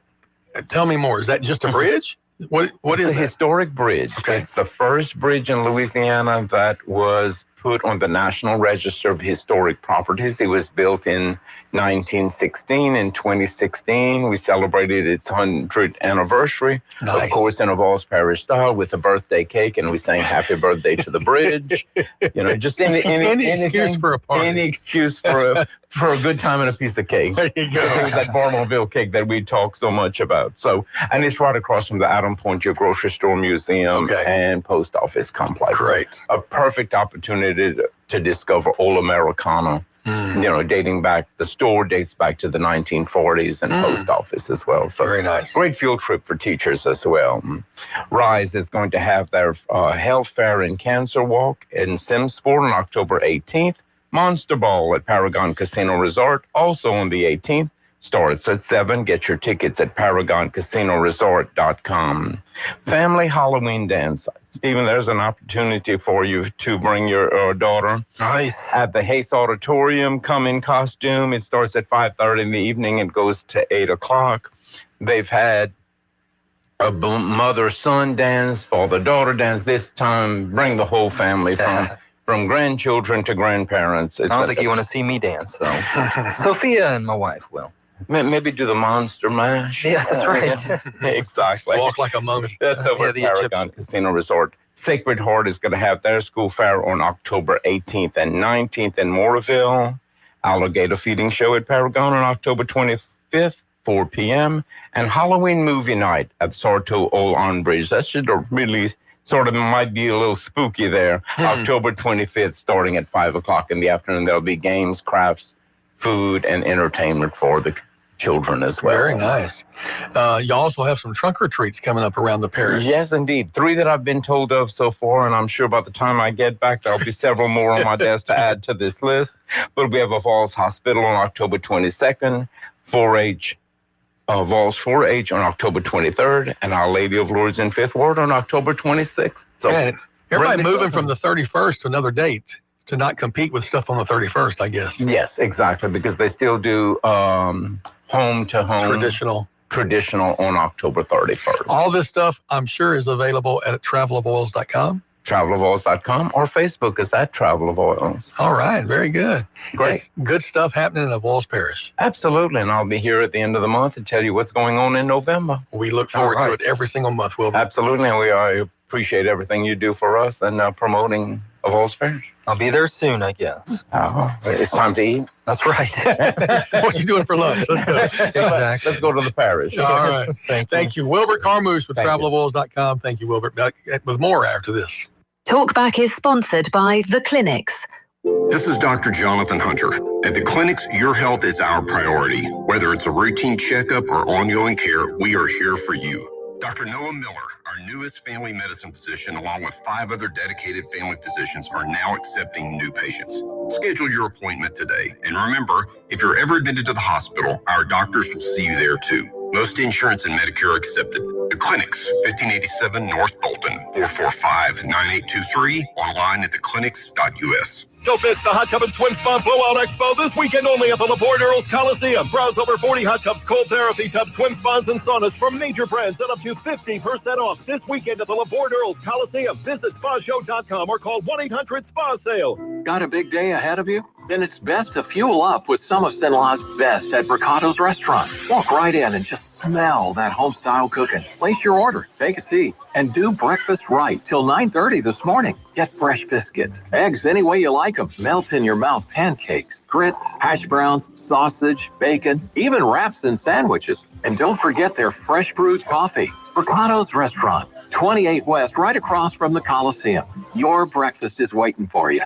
Tell me more. Is that just a bridge? What is a historic bridge? Okay. It's the first bridge in Louisiana that was put on the National Register of Historic Properties. It was built in 1916. In 2016, we celebrated its 100th anniversary, of course, in Avoyelles Parish style with a birthday cake, and we sang "Happy Birthday" to the bridge. Just any excuse for a party, any excuse for a good time and a piece of cake. There you go. It was that Barnwellville cake that we talk so much about. So, and it's right across from the Adam Pointier Grocery Store Museum and Post Office Complex. Great. A perfect opportunity to discover Old Americana. Dating back, the store dates back to the 1940s and post office as well. So very nice. Great field trip for teachers as well. RISE is going to have their health fair and cancer walk in SimSport on October 18th. Monster Ball at Paragon Casino Resort, also on the 18th. Starts at 7. Get your tickets at ParagonCasinoResort.com. Family Halloween Dance. Stephen, there's an opportunity for you to bring your daughter. Nice. At the Hayes Auditorium, come in costume. It starts at 5:30 in the evening and goes to 8 o'clock. They've had a mother-son dance, father-daughter dance. This time, bring the whole family from grandchildren to grandparents. I don't think you want to see me dance, though. Sophia and my wife will. Maybe do the Monster Mash. Yeah, that's right. Exactly. Walk like a mummy. That's over at Paragon Casino Resort. Sacred Heart is going to have their school fair on October 18th and 19th in Mooresville. Alligator Feeding Show at Paragon on October 25th. 4 p.m., and Halloween movie night at Sarto Old Iron Bridge. That should really sort of might be a little spooky there. October 25th, starting at 5 o'clock in the afternoon. There'll be games, crafts, food, and entertainment for the children as well. Very nice. You also have some trunk or treats coming up around the parish. Yes, indeed. 3 that I've been told of so far, and I'm sure by the time I get back, there'll be several more on my desk to add to this list. But we have a Falls Hospital on October 22nd, 4-H, Vols 4-H on October 23rd, and Our Lady of Lourdes in 5th Ward on October 26th. So and everybody really moving from the 31st to another date to not compete with stuff on the 31st, I guess. Yes, exactly, because they still do home-to-home traditional on October 31st. All this stuff, I'm sure, is available at travelofoils.com. Travelofoils.com, or Facebook is at Travel of Oils. All right, very good. Great. It's good stuff happening in the Vols Parish. Absolutely, and I'll be here at the end of the month to tell you what's going on in November. We look forward to it every single month, Wilbur. Absolutely, and I appreciate everything you do for us and promoting a Vols Parish. I'll be there soon, I guess. Oh, it's time to eat. That's right. What are you doing for lunch? Let's go. Exactly. Let's go to the parish. All right. Thank you. Wilbert Carmouche with Thank you. travelofoils.com. Thank you, Wilbert. Back with more after this. Talkback is sponsored by The Clinics. This is Dr. Jonathan Hunter. At the clinics, your health is our priority. Whether it's a routine checkup or ongoing care, we are here for you. Dr. Noah Miller, our newest family medicine physician, along with 5 other dedicated family physicians, are now accepting new patients. Schedule your appointment today. And remember, if you're ever admitted to the hospital, our doctors will see you there too. Most insurance and Medicare are accepted. The Clinics, 1587 North Bolton, 445-9823, online at theclinics.us. Don't miss the Hot Tub and Swim Spa Blowout Expo this weekend only at the LaPorte Earls Coliseum. Browse over 40 hot tubs, cold therapy tubs, swim spas, and saunas from major brands at up to 50% off this weekend at the LaPorte Earls Coliseum. Visit spashow.com or call 1-800-SPA-SALE. Got a big day ahead of you? Then it's best to fuel up with some of Cenla's best at Bricato's Restaurant. Walk right in and just smell that home-style cooking. Place your order, take a seat, and do breakfast right till 9:30 this morning. Get fresh biscuits, eggs any way you like them, melt in your mouth pancakes, grits, hash browns, sausage, bacon, even wraps and sandwiches. And don't forget their fresh brewed coffee. Bricato's Restaurant, 28 West, right across from the Coliseum. Your breakfast is waiting for you.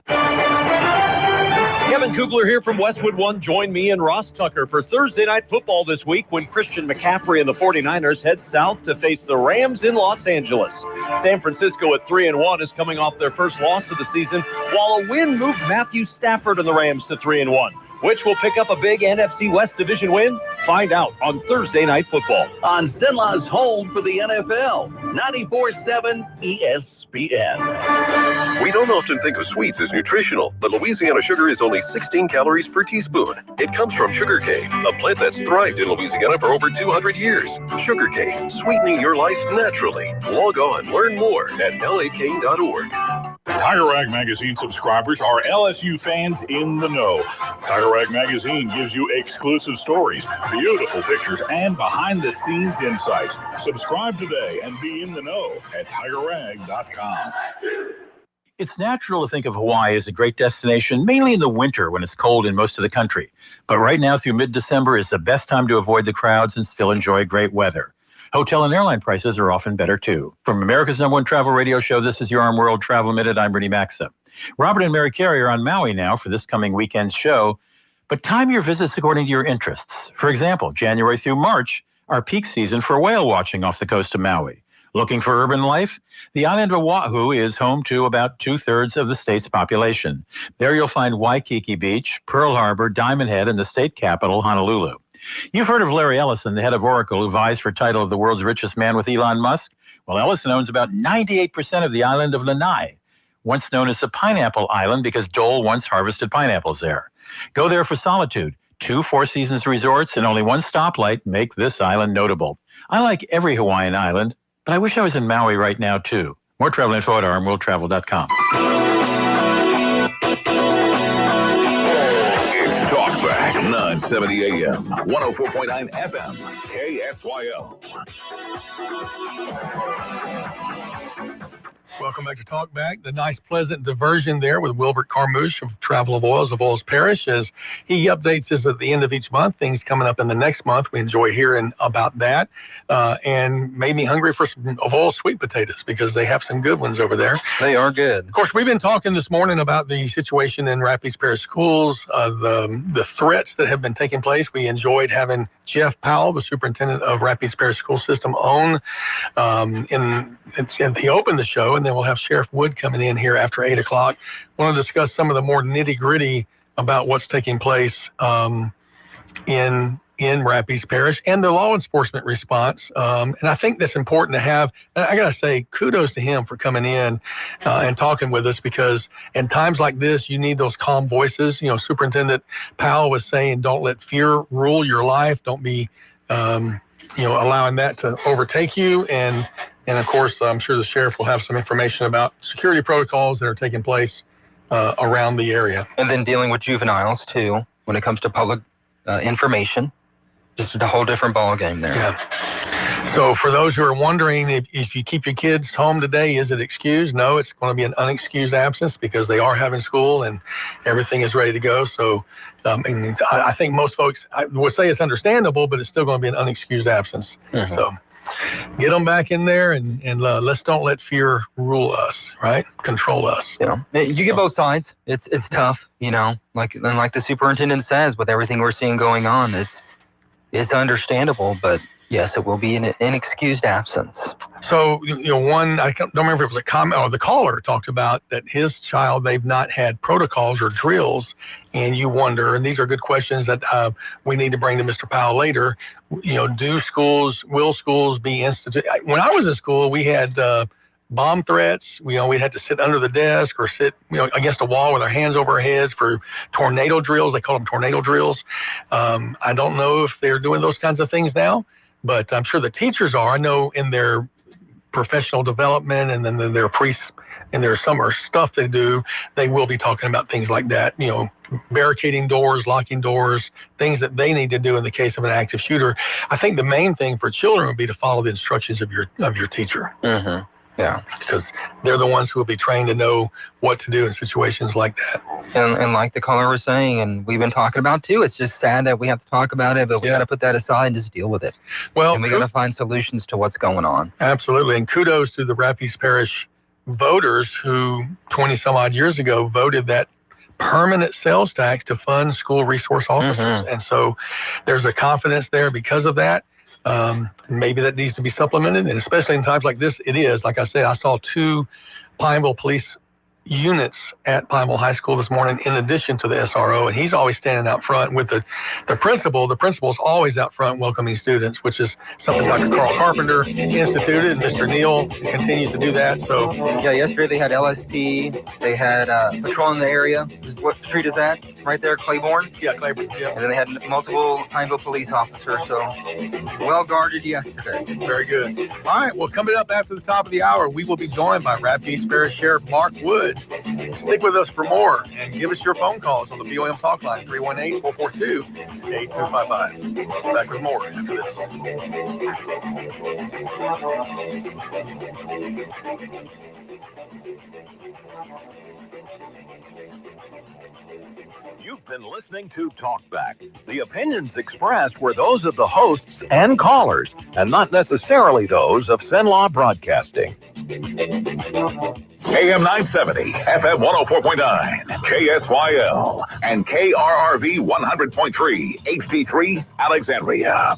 Kevin Kugler here from Westwood One. Join me and Ross Tucker for Thursday Night Football this week when Christian McCaffrey and the 49ers head south to face the Rams in Los Angeles. San Francisco at 3-1 is coming off their first loss of the season, while a win moved Matthew Stafford and the Rams to 3-1. Which will pick up a big NFC West division win? Find out on Thursday Night Football. On Cenla's home for the NFL, 94.7 ESPN. We don't often think of sweets as nutritional, but Louisiana sugar is only 16 calories per teaspoon. It comes from sugarcane, a plant that's thrived in Louisiana for over 200 years. Sugarcane, sweetening your life naturally. Log on, learn more at LACane.org. Tiger Rag Magazine subscribers are LSU fans in the know. Tiger Rag Magazine gives you exclusive stories, beautiful pictures, and behind-the-scenes insights. Subscribe today and be in the know at TigerRag.com. It's natural to think of Hawaii as a great destination, mainly in the winter when it's cold in most of the country. But right now through mid-December is the best time to avoid the crowds and still enjoy great weather. Hotel and airline prices are often better, too. From America's #1 travel radio show, this is Your Arm World Travel Minute. I'm Bernie Maxa. Robert and Mary Carey are on Maui now for this coming weekend's show, but time your visits according to your interests. For example, January through March are peak season for whale watching off the coast of Maui. Looking for urban life? The island of Oahu is home to about 2/3 of the state's population. There you'll find Waikiki Beach, Pearl Harbor, Diamond Head, and the state capital, Honolulu. You've heard of Larry Ellison, the head of Oracle, who vies for title of the world's richest man with Elon Musk. Well, Ellison owns about 98% of the island of Lanai, once known as the Pineapple Island because Dole once harvested pineapples there. Go there for solitude. 2 Four Seasons resorts and only 1 stoplight make this island notable. I like every Hawaiian island, but I wish I was in Maui right now, too. More travel info at OurWorldTravel.com. Talkback, 970 AM, 104.9 FM, KSYL. Welcome back to Talk Back. The nice, pleasant diversion there with Wilbert Carmouche of Travel of Oils Parish, as he updates us at the end of each month. Things coming up in the next month. We enjoy hearing about that, and made me hungry for some of oil sweet potatoes because they have some good ones over there. They are good. Of course, we've been talking this morning about the situation in Rapides Parish Schools, the threats that have been taking place. We enjoyed having Jeff Powell, the superintendent of Rapides Parish School System, on and he opened the show, and then we'll have Sheriff Wood coming in here after 8 o'clock. I want to discuss some of the more nitty gritty about what's taking place in Rapides Parish and the law enforcement response. And I think that's important to have. I got to say, kudos to him for coming in and talking with us, because in times like this, you need those calm voices. You know, Superintendent Powell was saying, don't let fear rule your life. Don't be, allowing that to overtake you. And of course, I'm sure the sheriff will have some information about security protocols that are taking place around the area. And then dealing with juveniles, too, when it comes to public information. Just a whole different ballgame there. Yeah. So for those who are wondering, if you keep your kids home today, is it excused? No, it's going to be an unexcused absence because they are having school and everything is ready to go. So I think most folks would say it's understandable, but it's still going to be an unexcused absence. Mm-hmm. So get them back in there and let's don't let fear rule us, right? Control us. Yeah, you get both sides. It's tough, like the superintendent says, with everything we're seeing going on, it's understandable, but yes, it will be an inexcused absence. So, one, I don't remember if it was a comment or the caller talked about that his child, they've not had protocols or drills, and you wonder, and these are good questions that we need to bring to Mr. Powell later. Will schools be instituted? When I was in school, we had bomb threats. We had to sit under the desk or sit, against a wall with our hands over our heads for tornado drills. They call them tornado drills. I don't know if they're doing those kinds of things now, but I'm sure the teachers are. I know in their professional development and then their summer stuff they do, they will be talking about things like that, barricading doors, locking doors, things that they need to do in the case of an active shooter. I think the main thing for children would be to follow the instructions of your teacher. Mm-hmm. Yeah, because they're the ones who will be trained to know what to do in situations like that. And like the caller was saying, and we've been talking about too, it's just sad that we have to talk about it, but we got to put that aside and just deal with it. Well, and we got to find solutions to what's going on. Absolutely, and kudos to the Rapides Parish voters who 20 some odd years ago voted that permanent sales tax to fund school resource officers. Mm-hmm. And so there's a confidence there because of that. Maybe that needs to be supplemented, and especially in times like this, it is. Like I said, I saw 2 Pineville police units at Pineville High School this morning, in addition to the SRO, and he's always standing out front with the principal. The principal's always out front welcoming students, which is something Dr. Carl Carpenter instituted, and Mr. Neal continues to do that. So yeah, yesterday they had LSP, they had patrolling the area. What street is that? Right there, Claiborne? Yeah, Claiborne, yeah. And then they had multiple Pineville police officers, so well guarded yesterday. Very good. All right, well, coming up after the top of the hour, we will be joined by Rapides Parish Sheriff Mark Wood. Stick with us for more and give us your phone calls on the BOM talk line, 318-442-8255. Back with more after this. You've been listening to Talkback. The opinions expressed were those of the hosts and callers, and not necessarily those of Cenlaw Broadcasting. AM 970, FM 104.9, KSYL, and KRRV 100.3, HD3, Alexandria.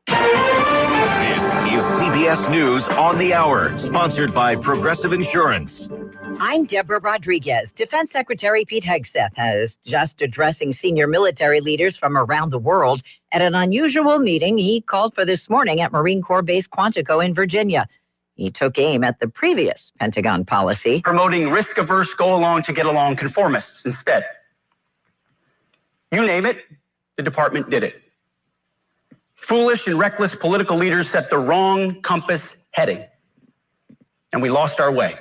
This is CBS News on the Hour, sponsored by Progressive Insurance. I'm Deborah Rodriguez. Defense Secretary Pete Hegseth has just addressing senior military leaders from around the world at an unusual meeting he called for this morning at Marine Corps Base Quantico in Virginia. He took aim at the previous Pentagon policy, promoting risk-averse, go-along-to-get-along conformists instead. You name it, the department did it. Foolish and reckless political leaders set the wrong compass heading, and we lost our way.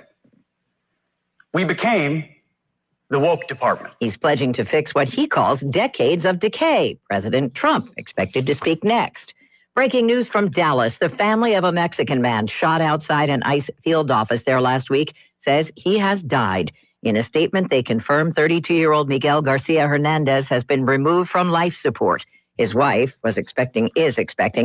We became the woke department. He's pledging to fix what he calls decades of decay. President Trump expected to speak next. Breaking news from Dallas. The family of a Mexican man shot outside an ICE field office there last week says he has died. In a statement, they confirmed 32-year-old Miguel Garcia Hernandez has been removed from life support. His wife is expecting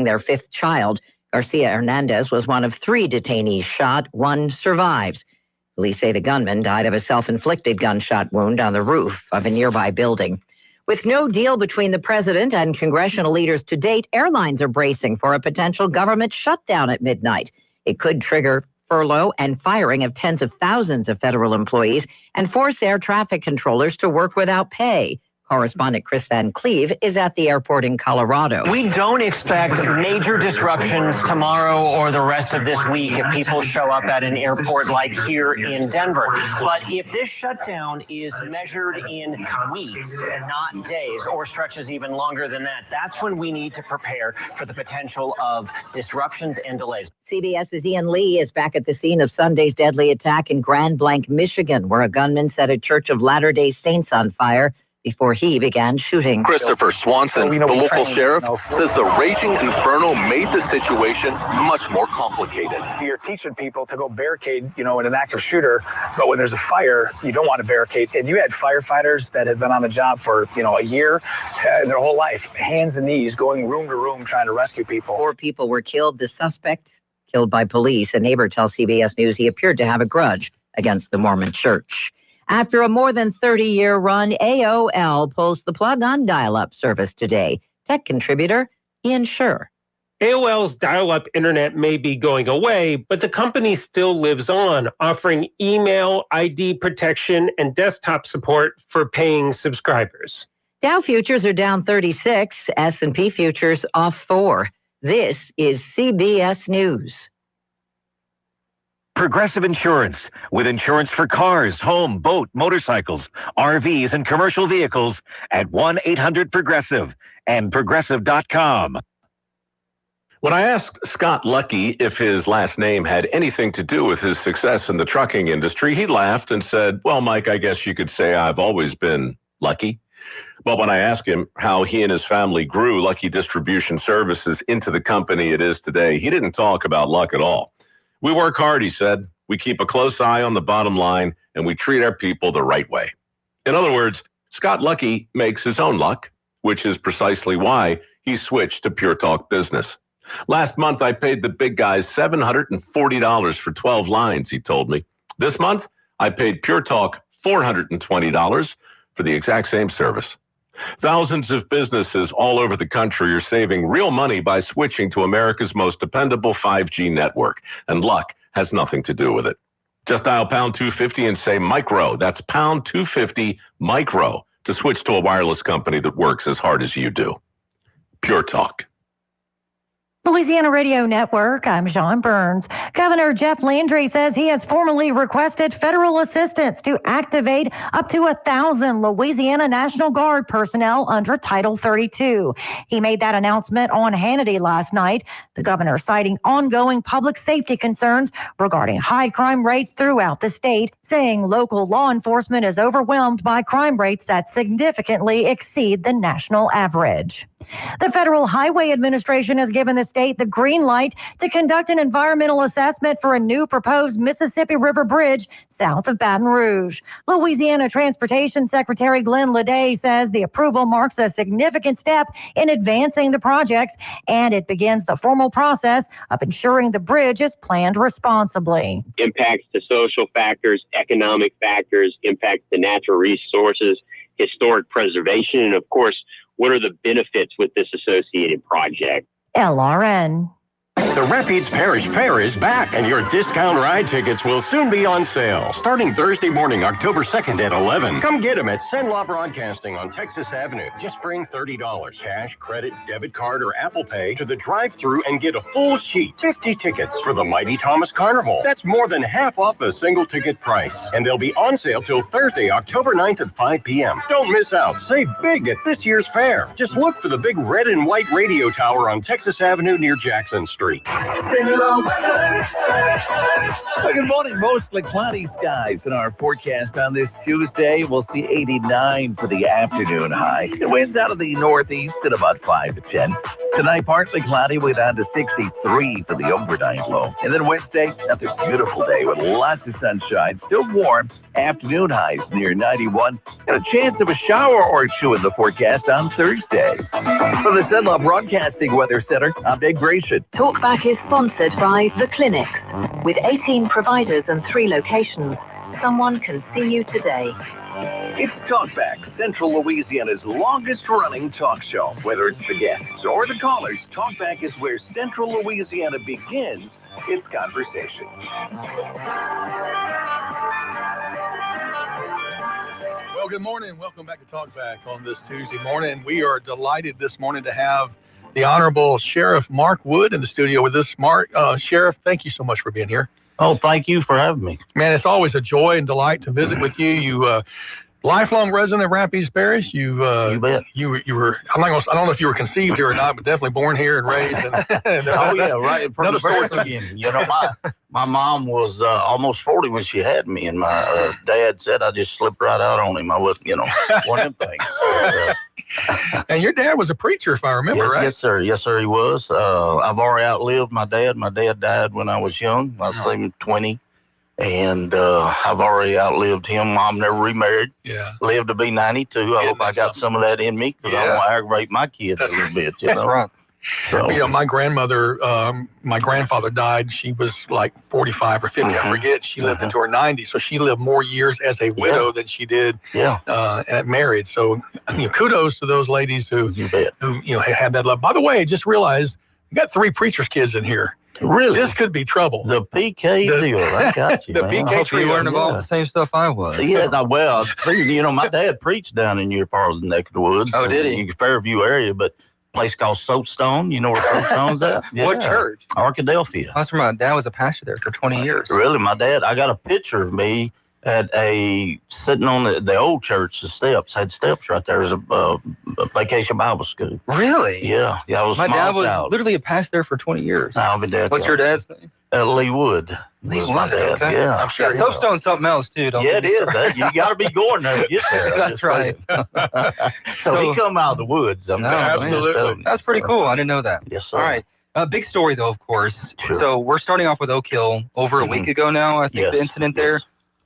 their fifth child. Garcia Hernandez was one of 3 detainees shot. 1 survives. Police say the gunman died of a self-inflicted gunshot wound on the roof of a nearby building. With no deal between the president and congressional leaders to date, airlines are bracing for a potential government shutdown at midnight. It could trigger furlough and firing of tens of thousands of federal employees and force air traffic controllers to work without pay. Correspondent Chris Van Cleve is at the airport in Colorado. We don't expect major disruptions tomorrow or the rest of this week if people show up at an airport like here in Denver. But if this shutdown is measured in weeks and not days or stretches even longer than that, that's when we need to prepare for the potential of disruptions and delays. CBS's Ian Lee is back at the scene of Sunday's deadly attack in Grand Blanc, Michigan, where a gunman set a Church of Latter-day Saints on fire before he began shooting. Christopher Swanson, the local sheriff, says the raging inferno made the situation much more complicated. You're teaching people to go barricade, in an active shooter, but when there's a fire, you don't want to barricade. And you had firefighters that had been on the job for, a year, their whole life, hands and knees, going room to room trying to rescue people. 4 people were killed. The suspect killed by police. A neighbor tells CBS News he appeared to have a grudge against the Mormon Church. After a more than 30-year run, AOL pulls the plug on dial-up service today. Tech contributor Ian Scher. AOL's dial-up internet may be going away, but the company still lives on, offering email, ID protection, and desktop support for paying subscribers. Dow futures are down 36, S&P futures off 4. This is CBS News. Progressive Insurance, with insurance for cars, home, boat, motorcycles, RVs, and commercial vehicles at 1-800-PROGRESSIVE and Progressive.com. When I asked Scott Lucky if his last name had anything to do with his success in the trucking industry, he laughed and said, "Well, Mike, I guess you could say I've always been lucky." But when I asked him how he and his family grew Lucky Distribution Services into the company it is today, he didn't talk about luck at all. "We work hard," he said. "We keep a close eye on the bottom line, and we treat our people the right way." In other words, Scott Lucky makes his own luck, which is precisely why he switched to Pure Talk Business. "Last month, I paid the big guys $740 for 12 lines," he told me. "This month, I paid Pure Talk $420 for the exact same service." Thousands of businesses all over the country are saving real money by switching to America's most dependable 5G network, and luck has nothing to do with it. Just dial pound 250 and say micro. That's pound 250 micro to switch to a wireless company that works as hard as you do. Pure Talk. Louisiana Radio Network, I'm Sean Burns. Governor Jeff Landry says he has formally requested federal assistance to activate up to 1,000 Louisiana National Guard personnel under Title 32. He made that announcement on Hannity last night. The governor citing ongoing public safety concerns regarding high crime rates throughout the state, saying local law enforcement is overwhelmed by crime rates that significantly exceed the national average. The Federal Highway Administration has given the state the green light to conduct an environmental assessment for a new proposed Mississippi River Bridge south of Baton Rouge. Louisiana Transportation Secretary Glenn Leday says the approval marks a significant step in advancing the projects, and it begins the formal process of ensuring the bridge is planned responsibly. Impacts to social factors, economic factors, impacts to natural resources, historic preservation, and of course, what are the benefits with this associated project? LRN. The Rapides Parish Fair is back, and your discount ride tickets will soon be on sale, starting Thursday morning, October 2nd at 11. Come get them at Cenla Broadcasting on Texas Avenue. Just bring $30, cash, credit, debit card, or Apple Pay to the drive-thru and get a full sheet. 50 tickets for the Mighty Thomas Carnival. That's more than half off the single ticket price, and they'll be on sale till Thursday, October 9th at 5 p.m. Don't miss out. Save big at this year's fair. Just look for the big red and white radio tower on Texas Avenue near Jackson Street. week. Good morning. Mostly cloudy skies in our forecast on this Tuesday. We'll see 89 for the afternoon high. It winds out of the northeast at about 5 to 10. Tonight, partly cloudy, way down to 63 for the overnight low. And then Wednesday, another beautiful day with lots of sunshine. Still warm. Afternoon highs near 91. And a chance of a shower or two in the forecast on Thursday. From the Cenla Broadcasting Weather Center, I'm Dave Gratian. Talkback is sponsored by The Clinics. With 18 providers and 3 locations, someone can see you today. It's Talkback, Central Louisiana's longest-running talk show. Whether it's the guests or the callers, Talkback is where Central Louisiana begins its conversation. Well, good morning. Welcome back to Talkback on this Tuesday morning. We are delighted this morning to have the Honorable Sheriff Mark Wood in the studio with us. Mark, Sheriff, thank you so much for being here. Oh, thank you for having me. Man, it's always a joy and delight to visit with you. You, lifelong resident of Rapides Parish. You bet. You were. I don't know if you were conceived here or not, but definitely born here and raised. Oh yeah, right from the very beginning. You know, my mom was almost 40 when she had me, and my dad said I just slipped right out on him. I wasn't, one of them things. So, and your dad was a preacher, if I remember right. Yes, sir. Yes, sir. He was. I've already outlived my dad. My dad died when I was young. I was 20. And I've already outlived him. Mom never remarried. Yeah. Lived to be 92. I hope I got some of that in me because I don't want to aggravate my kids a little bit. You know? Right. So, my grandmother, my grandfather died. She was like 45 or 50. I forget. She lived into her 90s. So she lived more years as a widow than she did married. So, kudos to those ladies who had that love. By the way, just realized we got 3 preacher's kids in here. Really? This could be trouble. The PK deal. I got you, the man. PK tree learned about the same stuff I was. Yeah, well, my dad preached down in your part of the neck of the woods. Oh, did he? In the Fairview area, but a place called Soapstone. You know where Soapstone's at? Yeah. What church? Arkadelphia. That's where my dad was a pastor there for 20 years. Really? My dad, I got a picture of me sitting on the old church, the steps, had steps right there as a vacation Bible school. Really? Yeah. I was my dad was literally a pastor there for 20 years. I'll be dead. What's your dad's name? Lee Wood. Lee Wood, my dad. okay. Yeah. I'm sure. Soapstone's something else, too. It is. You got to be going there to get there. That's right. So he come out of the woods. Absolutely. That's pretty cool. I didn't know that. Yes, sir. All right. Big story, though, of course. Sure. So we're starting off with Oak Hill over a week ago now, I think, the incident there.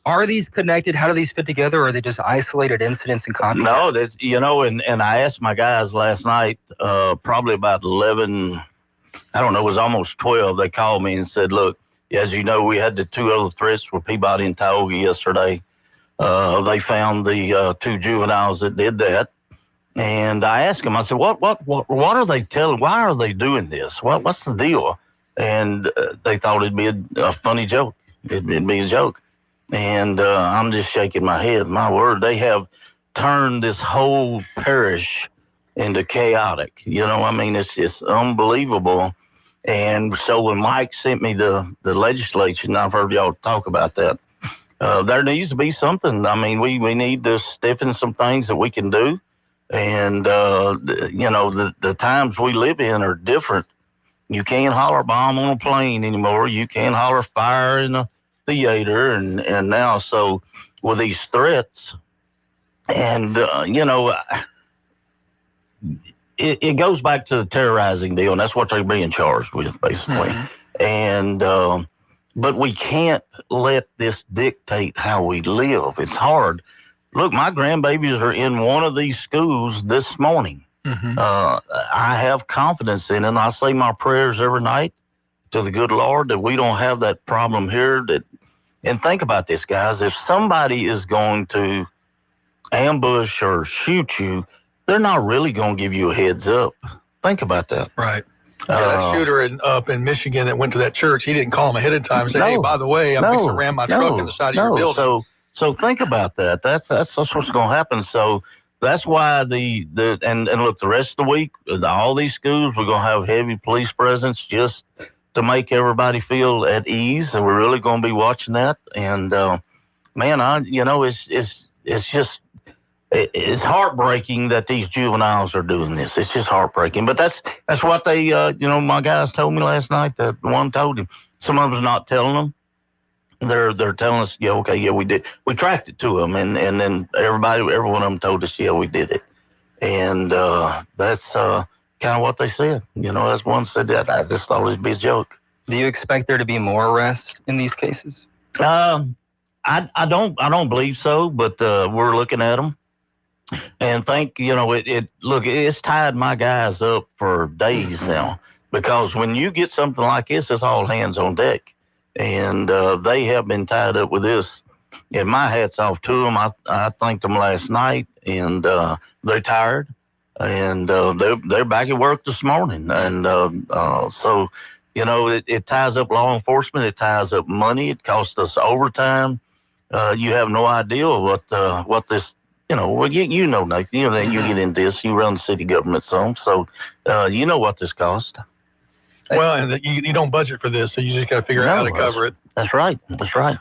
Are these connected? How do these fit together? Or are they just isolated incidents and copycats? No, that's, and I asked my guys last night, probably about 11, I don't know, it was almost 12. They called me and said, look, as you know, we had the 2 other threats with Peabody and Tioga yesterday. They found the 2 juveniles that did that. And I asked them, I said, what are they telling? Why are they doing this? What's the deal? And they thought it'd be a funny joke. It'd be a joke. And I'm just shaking my head. My word, they have turned this whole parish into chaotic. It's unbelievable. And so when Mike sent me the legislation, I've heard y'all talk about that. There needs to be something. We need to stiffen some things that we can do. And, the times we live in are different. You can't holler bomb on a plane anymore. You can't holler fire in a theater and now so with these threats and it goes back to the terrorizing deal, and that's what they're being charged with basically. And but we can't let this dictate how we live. It's hard. Look, my grandbabies are in one of these schools this morning. I have confidence in it, and I say my prayers every night to the good Lord that we don't have that problem here. And think about this, guys. If somebody is going to ambush or shoot you, they're not really going to give you a heads up. Think about that. Right. That shooter up in Michigan that went to that church, he didn't call him ahead of time and say, hey, by the way, I'm fixing to ram my truck in the side of your building. So think about that. That's what's going to happen. So that's why and look, the rest of the week, all these schools, we're going to have heavy police presence just to make everybody feel at ease, and we're really going to be watching that. And man, it's just it's heartbreaking that these juveniles are doing this. It's just heartbreaking. But that's what they, my guys told me last night. That one told him. Some of them's not telling them. They're telling us, we did. We tracked it to them, and then every one of them told us, we did it. And that's kind of what they said. As one said that, I just thought it'd be a joke. Do you expect there to be more arrests in these cases? I don't believe so, but we're looking at them. And it's tied my guys up for days now, because when you get something like this, it's all hands on deck. And they have been tied up with this. And my hat's off to them. I thanked them last night, and they're tired. And they're back at work this morning. And so, it ties up law enforcement. It ties up money. It costs us overtime. You have no idea what this, Nathan, you get into this. You run the city government some, so you know what this costs. Well, and you don't budget for this, so you just got to figure out how to cover it. That's right. That's right.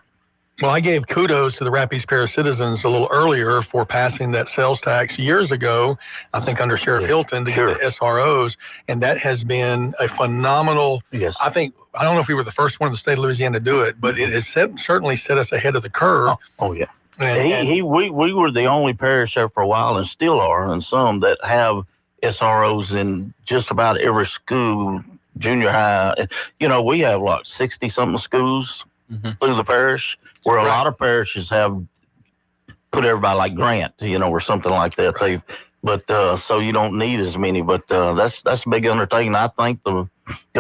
Well, I gave kudos to the Rapides Parish citizens a little earlier for passing that sales tax years ago, I think under Sheriff Hilton, to get the SROs, and that has been a phenomenal. Yes. I don't know if we were the first one in the state of Louisiana to do it, but it has certainly set us ahead of the curve. Oh yeah. We were the only parish there for a while, and still are, and some that have SROs in just about every school. Junior high, we have like 60-something schools through the parish, where a lot of parishes have put everybody like Grant, or something like that. So you don't need as many. But that's a big undertaking. I think the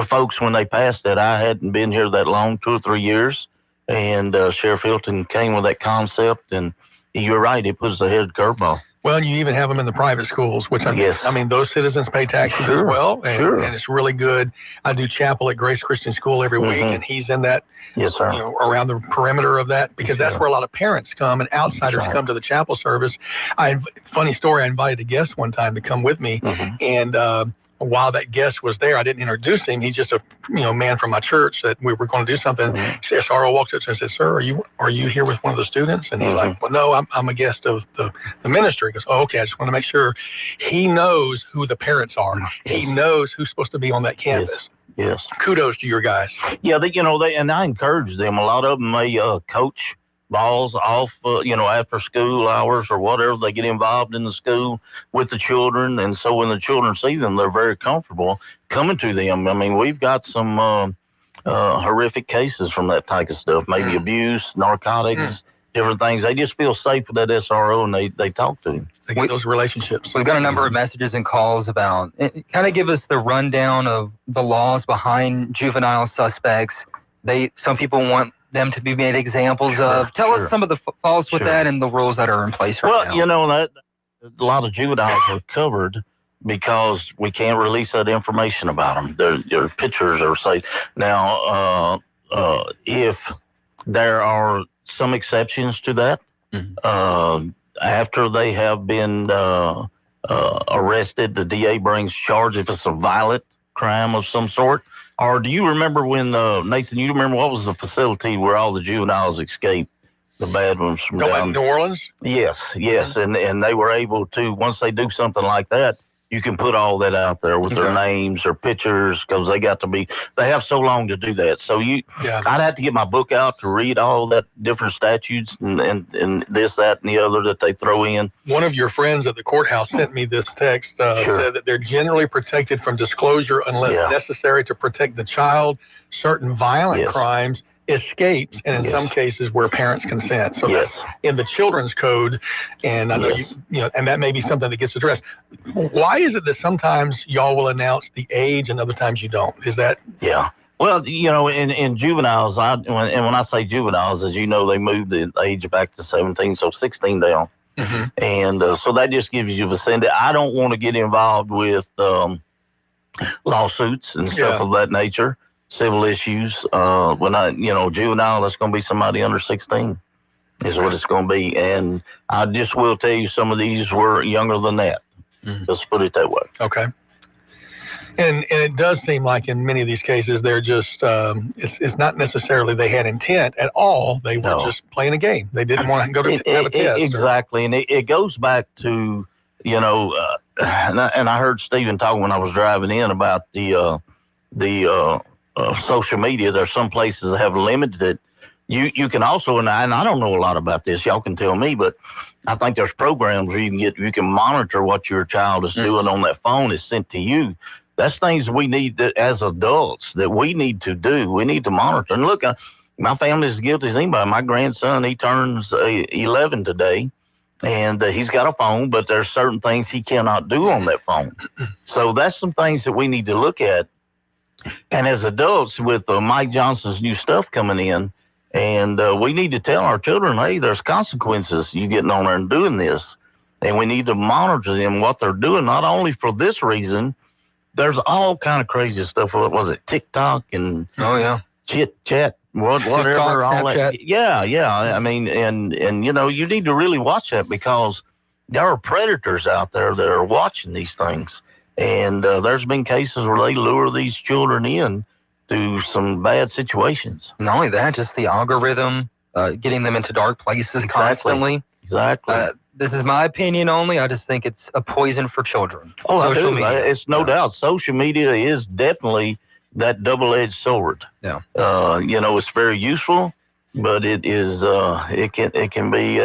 folks, when they passed that, I hadn't been here that long, 2 or 3 years, and Sheriff Hilton came with that concept, and you're right, it puts the head curveball. Well, you even have them in the private schools, which I mean, those citizens pay taxes as well, and it's really good. I do chapel at Grace Christian School every week, and he's in that, around the perimeter of that, because that's where a lot of parents come and outsiders come to the chapel service. Funny story, I invited a guest one time to come with me, and while that guest was there, I didn't introduce him. He's just a man from my church that we were going to do something. SRO walks up and says, "Sir, are you here with one of the students?" And he's like, "Well, no, I'm a guest of the ministry." He goes, "Oh, okay. I just want to make sure." He knows who the parents are. He knows who's supposed to be on that campus. Yes. Kudos to your guys. Yeah, and I encourage them. A lot of them may coach balls off, after school hours or whatever. They get involved in the school with the children, and so when the children see them, they're very comfortable coming to them. I mean, we've got some horrific cases from that type of stuff, maybe abuse, narcotics, different things. They just feel safe with that SRO, and they talk to him. They get those relationships. We've got a number of messages and calls about kind of give us the rundown of the laws behind juvenile suspects. Some people want them to be made examples of. Tell us some of the faults with that and the rules that are in place right now. That a lot of juveniles are covered because we can't release that information about them. Their pictures are safe. Now, if there are some exceptions to that, after they have been arrested, the DA brings charge if it's a violent crime of some sort. Or do you remember when, Nathan, you remember what was the facility where all the juveniles escaped, the bad ones from down New Orleans? Yes. And they were able to, once they do something like that, you can put all that out there with their names or pictures, because they have so long to do that. So I'd have to get my book out to read all that different statutes and this, that, and the other that they throw in. One of your friends at the courthouse sent me this text, said that they're generally protected from disclosure unless necessary to protect the child. Certain violent crimes, escapes, and in some cases where parents consent. So that's in the children's code, and I know and that may be something that gets addressed. Why is it that sometimes y'all will announce the age and other times you don't? Is that? Yeah. Well, in juveniles, when I say juveniles, as you know, they moved the age back to 17, so 16 down. And so that just gives you vicinity. I don't want to get involved with lawsuits and stuff of that nature. Civil issues. Juvenile, that's going to be somebody under 16 is what it's going to be. And I just will tell you, some of these were younger than that. Let's put it that way. Okay. And it does seem like in many of these cases, they're just, it's not necessarily they had intent at all. They were just playing a game. They didn't want to go to have a test. Exactly. And it goes back to, you know, and I heard Stephen talking when I was driving in about the social media. There's some places that have limited it. You can also, and I don't know a lot about this, y'all can tell me, but I think there's programs where you can monitor what your child is doing on that phone. Is sent to you. That's things we need as adults that we need to do. We need to monitor. And look, my family is as guilty as anybody. My grandson, he turns 11 today, and he's got a phone, but there's certain things he cannot do on that phone. So that's some things that we need to look at. And as adults, with Mike Johnson's new stuff coming in, and we need to tell our children, hey, there's consequences you getting on there and doing this. And we need to monitor them, what they're doing, not only for this reason. There's all kind of crazy stuff. What was it? TikTok and chit chat, whatever, TikTok, all Snapchat. that. Yeah. I mean, and you know, you need to really watch that because there are predators out there that are watching these things. And there's been cases where they lure these children in to some bad situations. Not only that, just the algorithm, getting them into dark places constantly. Exactly. This is my opinion only. I just think it's a poison for children. Oh, Social I do. media. It's no doubt. Social media is definitely that double-edged sword. Yeah. You know, it's very useful, but it is. It can be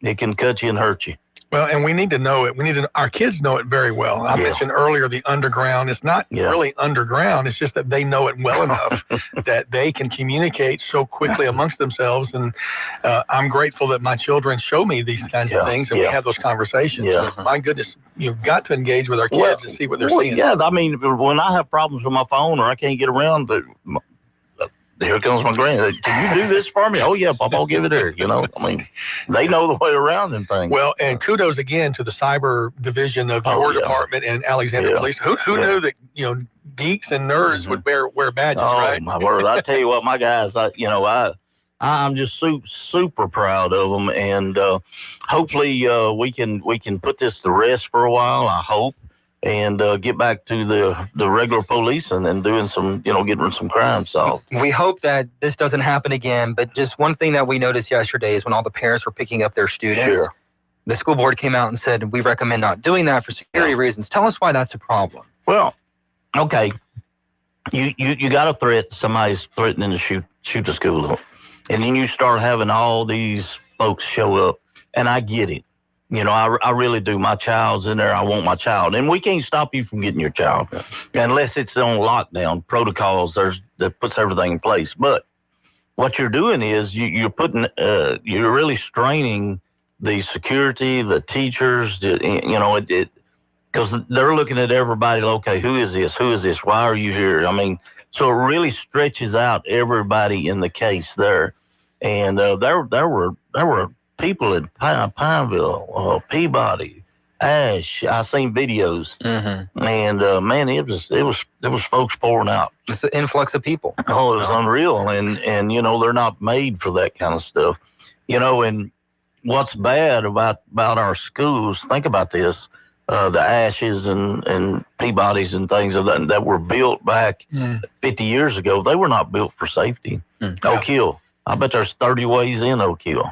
it can cut you and hurt you. Well, and we need to know it. Our kids know it very well. I mentioned earlier the underground. It's not really underground. It's just that they know it well enough that they can communicate so quickly amongst themselves. And I'm grateful that my children show me these kinds of things and we have those conversations. Yeah. But my goodness, you've got to engage with our kids and see what they're seeing. Yeah, I mean, when I have problems with my phone or I can't get around to, here comes my granddad. Can you do this for me? Oh, yeah, Papa, I'll give it there. You know, I mean, they know the way around and things. Well, and kudos again to the cyber division of your department and Alexander Police. Who knew that, you know, geeks and nerds would wear badges, right? Oh, my word. I tell you what, my guys, I'm just super proud of them. And hopefully we can put this to rest for a while, I hope. And get back to the regular police and doing some, getting some crime solved. We hope that this doesn't happen again, but just one thing that we noticed yesterday is when all the parents were picking up their students, the school board came out and said, we recommend not doing that for security reasons. Tell us why that's a problem. Well, okay, you got a threat, somebody's threatening to shoot the school up, and then you start having all these folks show up, and I get it. I really do. My child's in there. I want my child. And we can't stop you from getting your child unless it's on lockdown protocols that puts everything in place. But what you're doing is you're really straining the security, the teachers, because they're looking at everybody. Okay, who is this? Who is this? Why are you here? I mean, so it really stretches out everybody in the case there. And there were people in Pineville, Peabody, Ash. I seen videos, and man, it was folks pouring out. It's an influx of people. Oh, it was unreal, and they're not made for that kind of stuff. And what's bad about our schools? Think about this: the Ashes and Peabodys and things of that were built back 50 years ago. They were not built for safety. Oak Hill. I bet there's 30 ways in Oak Hill.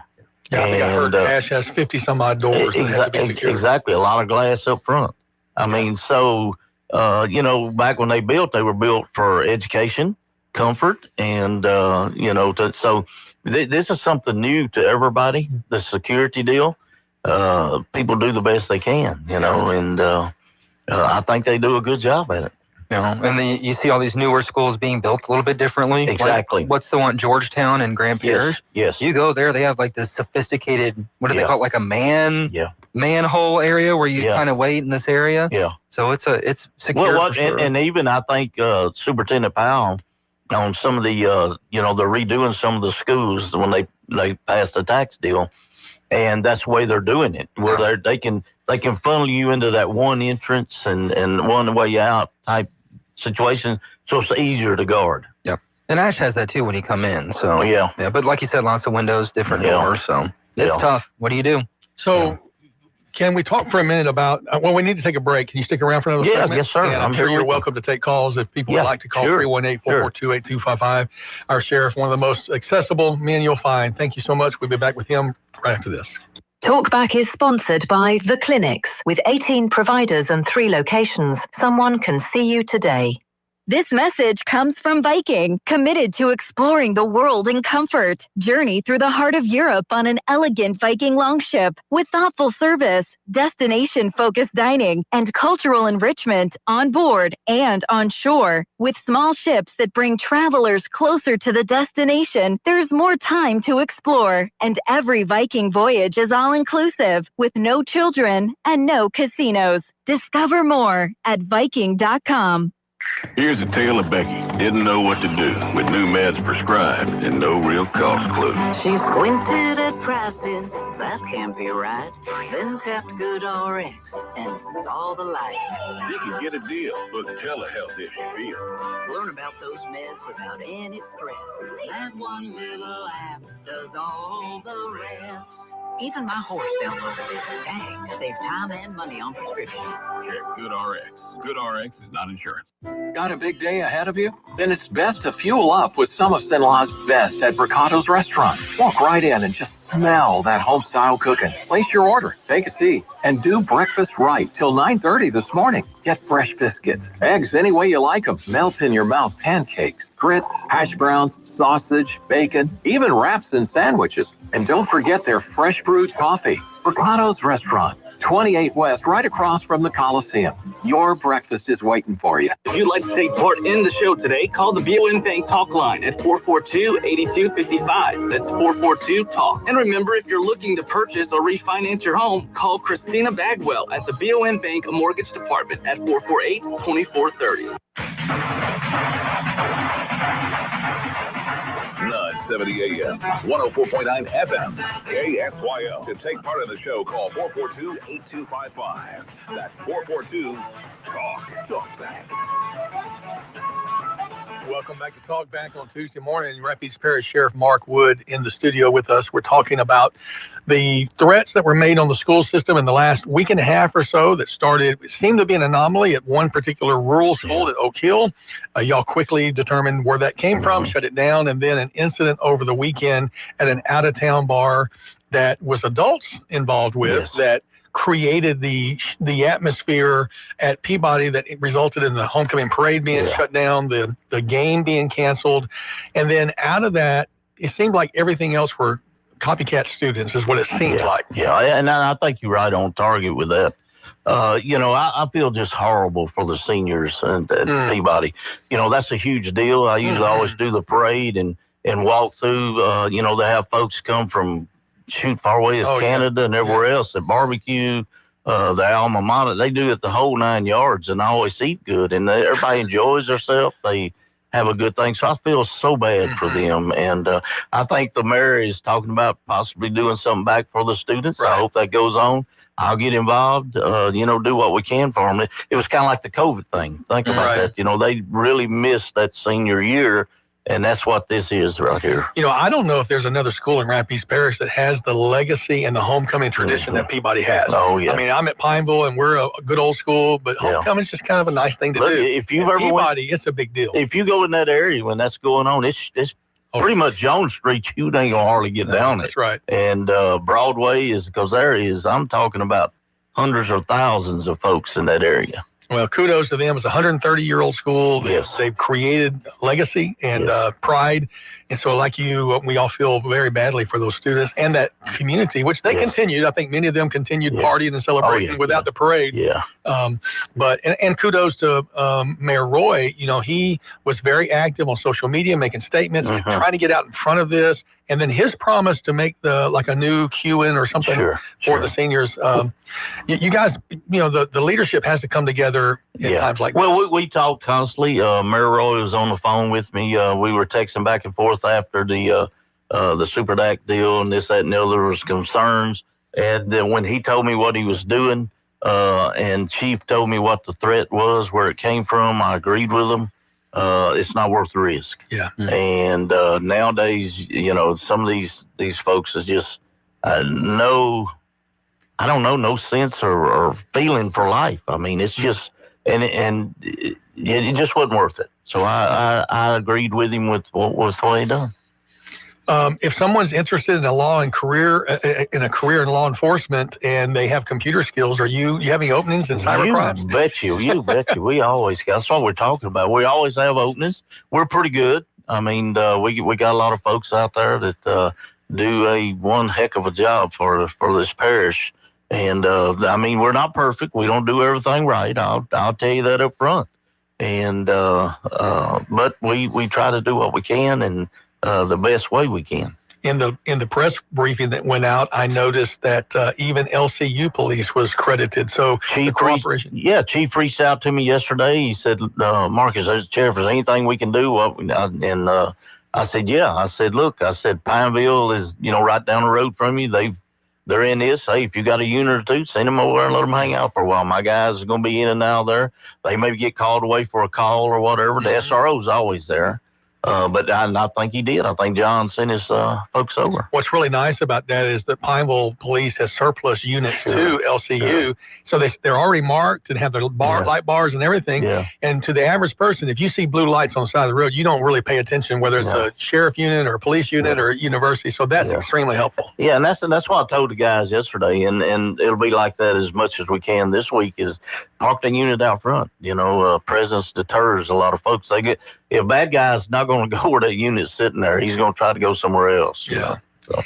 Yeah, I think I heard Ash has 50 some odd doors that have to be secured. Exactly, a lot of glass up front. I mean, so, back when they were built for education, comfort, and, so this is something new to everybody, the security deal. People do the best they can, and I think they do a good job at it. And then you see all these newer schools being built a little bit differently. Exactly. Like, what's the one, Georgetown and Grand Parish? Yes. You go there, they have like this sophisticated, what do they call it, like a manhole area where you kind of wait in this area. Yeah. So it's secure. Well, for sure. and even I think Superintendent Powell on some of the, they're redoing some of the schools when they passed the tax deal, and that's the way they're doing it, where they can funnel you into that one entrance and one way out type situation, so it's easier to guard. Yep. And Ash has that too when you come in. So yeah. But like you said, lots of windows, different doors. So it's tough. What do you do? So Can we talk for a minute about, well, we need to take a break. Can you stick around for another segment? Yes, sir. And I'm sure you're welcome to take calls if people would like to call 318-442-8255. Our sheriff, one of the most accessible men you'll find. Thank you so much. We'll be back with him right after this. Talkback is sponsored by The Clinics. With 18 providers and 3 locations, someone can see you today. This message comes from Viking, committed to exploring the world in comfort. Journey through the heart of Europe on an elegant Viking longship with thoughtful service, destination-focused dining, and cultural enrichment on board and on shore. With small ships that bring travelers closer to the destination, there's more time to explore. And every Viking voyage is all-inclusive, with no children and no casinos. Discover more at Viking.com. Here's a tale of Becky. Didn't know what to do with new meds prescribed and no real cost clue. She squinted at prices, that can't be right. Then tapped GoodRx and saw the light. You can get a deal. Book telehealth if you feel. Learn about those meds without any stress. That one little app does all the rest. Even my horse downloaded it. Dang, save time and money on prescriptions. Check GoodRx. GoodRx is not insurance. Got a big day ahead of you? Then it's best to fuel up with some of Cenla's best at Bricato's restaurant. Walk right in and just smell that home-style cooking. Place your order, take a seat, and do breakfast right till 9:30 this morning. Get fresh biscuits, eggs any way you like them, melt-in-your-mouth pancakes, grits, hash browns, sausage, bacon, even wraps and sandwiches. And don't forget their fresh brewed coffee. Bricato's Restaurant, 28 West, right across from the Coliseum. Your breakfast is waiting for you. If you'd like to take part in the show today, call the BOM Bank Talk line at 442-8255. That's 442-TALK. And remember, if you're looking to purchase or refinance your home, call Christina Bagwell at the BOM Bank Mortgage Department at 448-2430. 970 AM, 104.9 FM, KSYO. To take part in the show, call 442-8255. That's 442-TALK. Talkback. Welcome back to Talk Back on Tuesday morning. Rapides Parish Sheriff Mark Wood in the studio with us. We're talking about the threats that were made on the school system in the last week and a half or so that started, it seemed to be an anomaly at one particular rural school at Oak Hill. Y'all quickly determined where that came from, shut it down, and then an incident over the weekend at an out-of-town bar that was adults involved with that created the atmosphere at Peabody that it resulted in the homecoming parade being shut down, the game being canceled. And then out of that, it seemed like everything else were copycat students is what it seems like. Yeah, and I think you're right on target with that. I feel just horrible for the seniors at Peabody. That's a huge deal. I usually always do the parade and walk through. They have folks come from far away as Canada and everywhere else at barbecue, the alma mater. They do it the whole 9 yards, and I always eat good, and everybody enjoys themselves. They have a good thing. So I feel so bad for them. And I think the mayor is talking about possibly doing something back for the students. I hope that goes on. I'll get involved, do what we can for them. It was kind of like the COVID thing. Think about that. They really missed that senior year. And that's what this is right here. I don't know if there's another school in Rapides Parish that has the legacy and the homecoming tradition that Peabody has. Oh, yeah. I mean, I'm at Pineville, and we're a good old school, but homecoming's just kind of a nice thing to do. If you've ever Peabody, it's a big deal. If you go in that area when that's going on, it's pretty much Jones Street. You ain't gonna hardly get down it. That's right. And Broadway is because I'm talking about hundreds of thousands of folks in that area. Well, kudos to them. It's a 130-year-old school. They've created legacy and pride. And so like you, we all feel very badly for those students and that community, which they continued. I think many of them continued partying and celebrating without the parade. But kudos to Mayor Roy. He was very active on social media, making statements, trying to get out in front of this. And then his promise to make a new queue-in or something for the seniors. You guys, the leadership has to come together in times like this. Well, we talked constantly. Mayor Roy was on the phone with me. We were texting back and forth after the Super DAC deal and this, that, and the other. There was concerns. And then when he told me what he was doing, and Chief told me what the threat was, where it came from, I agreed with him. It's not worth the risk. And nowadays, some of these folks is just no I don't know, no sense or feeling for life. I mean, it's just, and it just wasn't worth it. So I agreed with him with what he done. If someone's interested in a career in law enforcement and they have computer skills, you have any openings in cybercrime? You bet you. We always got. That's what we're talking about. We always have openings. We're pretty good. I mean, we got a lot of folks out there that do one heck of a job for this parish. And I mean, we're not perfect. We don't do everything right. I'll tell you that up front. And but we try to do what we can and the best way we can. In the press briefing that went out, I noticed that even LCU police was credited. So Chief reached out to me yesterday. He said, Marcus, Sheriff, is there anything we can do? I said, yeah. I said, look, Pineville is, right down the road from you. They're in this. Hey, if you got a unit or two, send them over and let them hang out for a while. My guys are going to be in and out there. They maybe get called away for a call or whatever. The SRO's always there. But I think he did. I think John sent his folks over. What's really nice about that is that Pineville Police has surplus units to LCU. So they're already marked and have their light bars and everything. Yeah. And to the average person, if you see blue lights on the side of the road, you don't really pay attention whether it's a sheriff unit or a police unit or a university. So that's extremely helpful. Yeah, and that's what I told the guys yesterday. And it'll be like that as much as we can this week is park the unit out front. Presence deters a lot of folks. If a bad guy's not going to go where that unit's sitting there, he's going to try to go somewhere else. Yeah. So.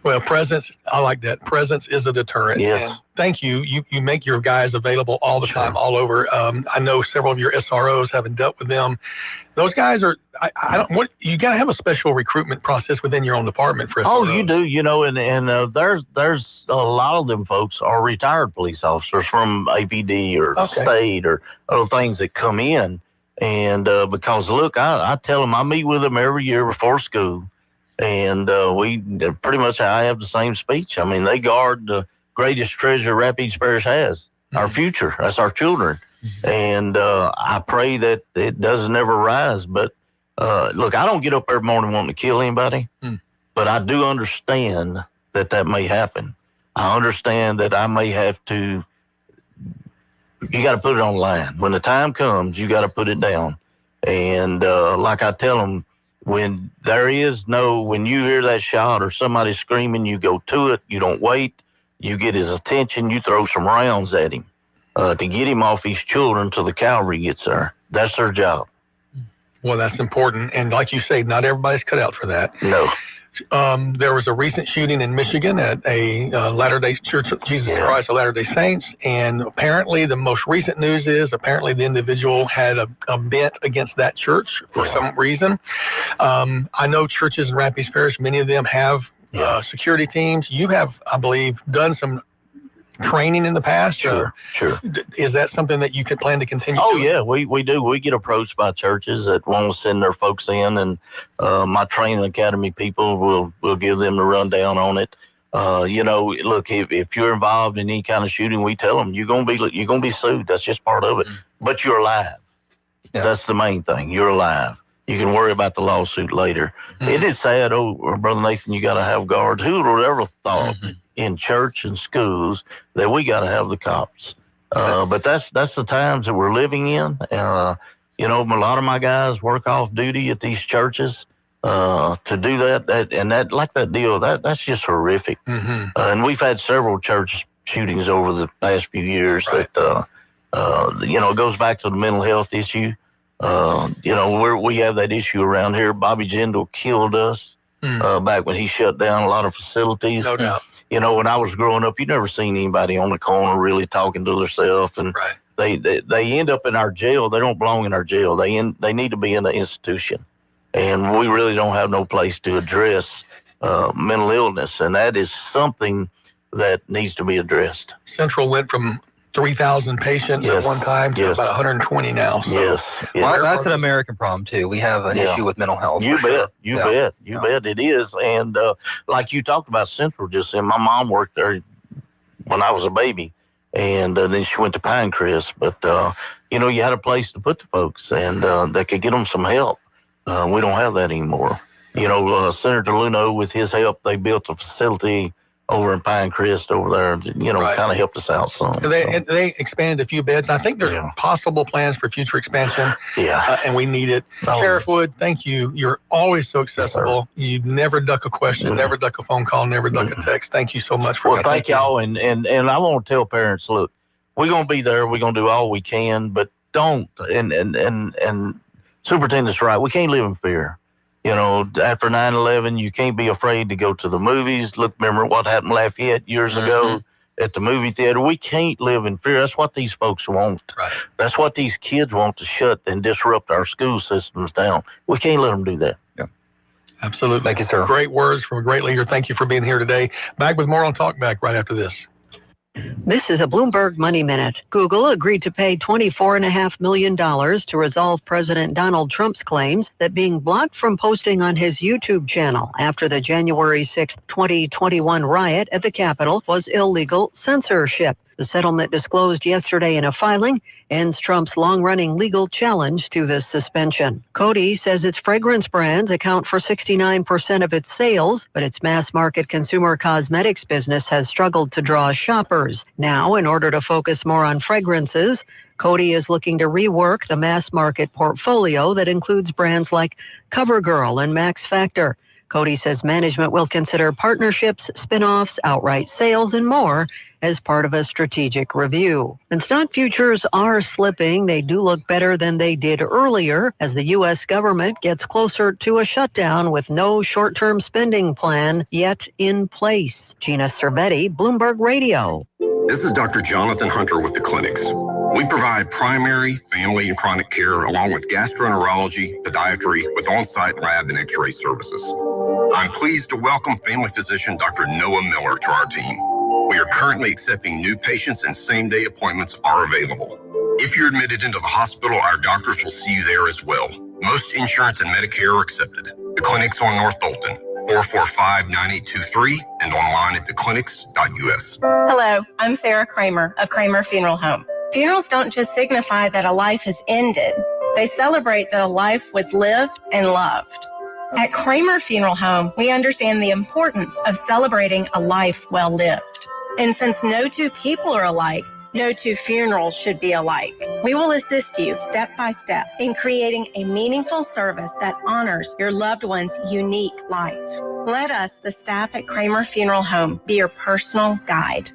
Well, presence, I like that. Presence is a deterrent. Yes. And thank you. You make your guys available all the time, all over. I know several of your SROs, having dealt with them. Those guys are, you got to have a special recruitment process within your own department for SROs. Oh, you do, and there's a lot of them folks are retired police officers from APD or state or other things that come in. And because, look, I tell them, I meet with them every year before school. And we pretty much, I have the same speech. I mean, they guard the greatest treasure Rapides Parish has, our future. That's our children. And I pray that it doesn't ever rise. But look, I don't get up every morning wanting to kill anybody. But I do understand that may happen. I understand that I may have to. You got to put it on the line. When the time comes, you got to put it down. And like I tell them, when you hear that shot or somebody screaming, you go to it. You don't wait. You get his attention. You throw some rounds at him to get him off his children till the cavalry gets there. That's their job. Well, that's important. And like you say, not everybody's cut out for that. No. There was a recent shooting in Michigan at a Latter-day Church of Jesus Christ of Latter-day Saints, and apparently the most recent news is the individual had a bent against that church for some reason. I know churches in Rapides Parish, many of them have security teams. You have, I believe, done some training in the past? Sure. Is that something that you could plan to continue doing? Yeah, we do. We get approached by churches that want to send their folks in, and my training academy people will give them the rundown on it. Look, if you're involved in any kind of shooting, we tell them you're gonna be sued. That's just part of it. But you're alive. Yeah. That's the main thing. You're alive. You can worry about the lawsuit later. It is sad, Brother Nathan, you got to have guards. Who would have ever thought in church and schools that we got to have the cops? But that's the times that we're living in. A lot of my guys work off duty at these churches to do that deal. That's just horrific. And we've had several church shootings over the past few years that it goes back to the mental health issue. We have that issue around here. Bobby Jindal killed us back when he shut down a lot of facilities. No doubt. When I was growing up, you never seen anybody on the corner really talking to themselves, and they end up in our jail. They don't belong in our jail. They need to be in the institution, and we really don't have no place to address mental illness, and that is something that needs to be addressed. Central went from 3,000 patients at one time to about 120 now. So. Yes. Well, that's an American problem too. We have an issue with mental health. You bet. You bet it is. And like you talked about Central just then, my mom worked there when I was a baby, and then she went to Pinecrest. But you had a place to put the folks, and that could get them some help. We don't have that anymore. Senator Luno, with his help, they built a facility over in Pinecrest over there, kind of helped us out some. They expanded a few beds. I think there's possible plans for future expansion. Yeah. And we need it. Sheriff Wood, thank you. You're always so accessible. You never duck a question, never duck a phone call, never duck a text. Thank you so much for Well, thank y'all. And I want to tell parents, look, we're going to be there. We're going to do all we can, but don't. And Superintendent's right. We can't live in fear. After 9/11, you can't be afraid to go to the movies. Look, remember what happened in Lafayette years ago at the movie theater? We can't live in fear. That's what these folks want. Right. That's what these kids want to shut and disrupt our school systems down. We can't let them do that. Yeah, absolutely. Thank you, sir. Great words from a great leader. Thank you for being here today. Back with more on Talkback right after this. This is a Bloomberg Money Minute. Google agreed to pay $24.5 million to resolve President Donald Trump's claims that being blocked from posting on his YouTube channel after the January 6, 2021 riot at the Capitol was illegal censorship. The settlement disclosed yesterday in a filing ends Trump's long-running legal challenge to this suspension. Coty says its fragrance brands account for 69% of its sales, but its mass-market consumer cosmetics business has struggled to draw shoppers. Now, in order to focus more on fragrances, Coty is looking to rework the mass-market portfolio that includes brands like CoverGirl and Max Factor. Coty says management will consider partnerships, spin-offs, outright sales, and more as part of a strategic review. And stock futures are slipping. They do look better than they did earlier as the U.S. government gets closer to a shutdown with no short-term spending plan yet in place. Gina Cervetti, Bloomberg Radio. This is Dr. Jonathan Hunter with the clinics. We provide primary, family, and chronic care along with gastroenterology, podiatry, with on-site lab and x-ray services. I'm pleased to welcome family physician Dr. Noah Miller to our team. We are currently accepting new patients and same-day appointments are available. If you're admitted into the hospital, our doctors will see you there as well. Most insurance and Medicare are accepted. The clinic's on North Bolton, 445-9823, and online at theclinics.us. Hello, I'm Sarah Kramer of Kramer Funeral Home. Funerals don't just signify that a life has ended. They celebrate that a life was lived and loved. At Kramer Funeral Home, we understand the importance of celebrating a life well lived. And since no two people are alike, no two funerals should be alike. We will assist you step by step in creating a meaningful service that honors your loved one's unique life. Let us, the staff at Kramer Funeral Home, be your personal guide.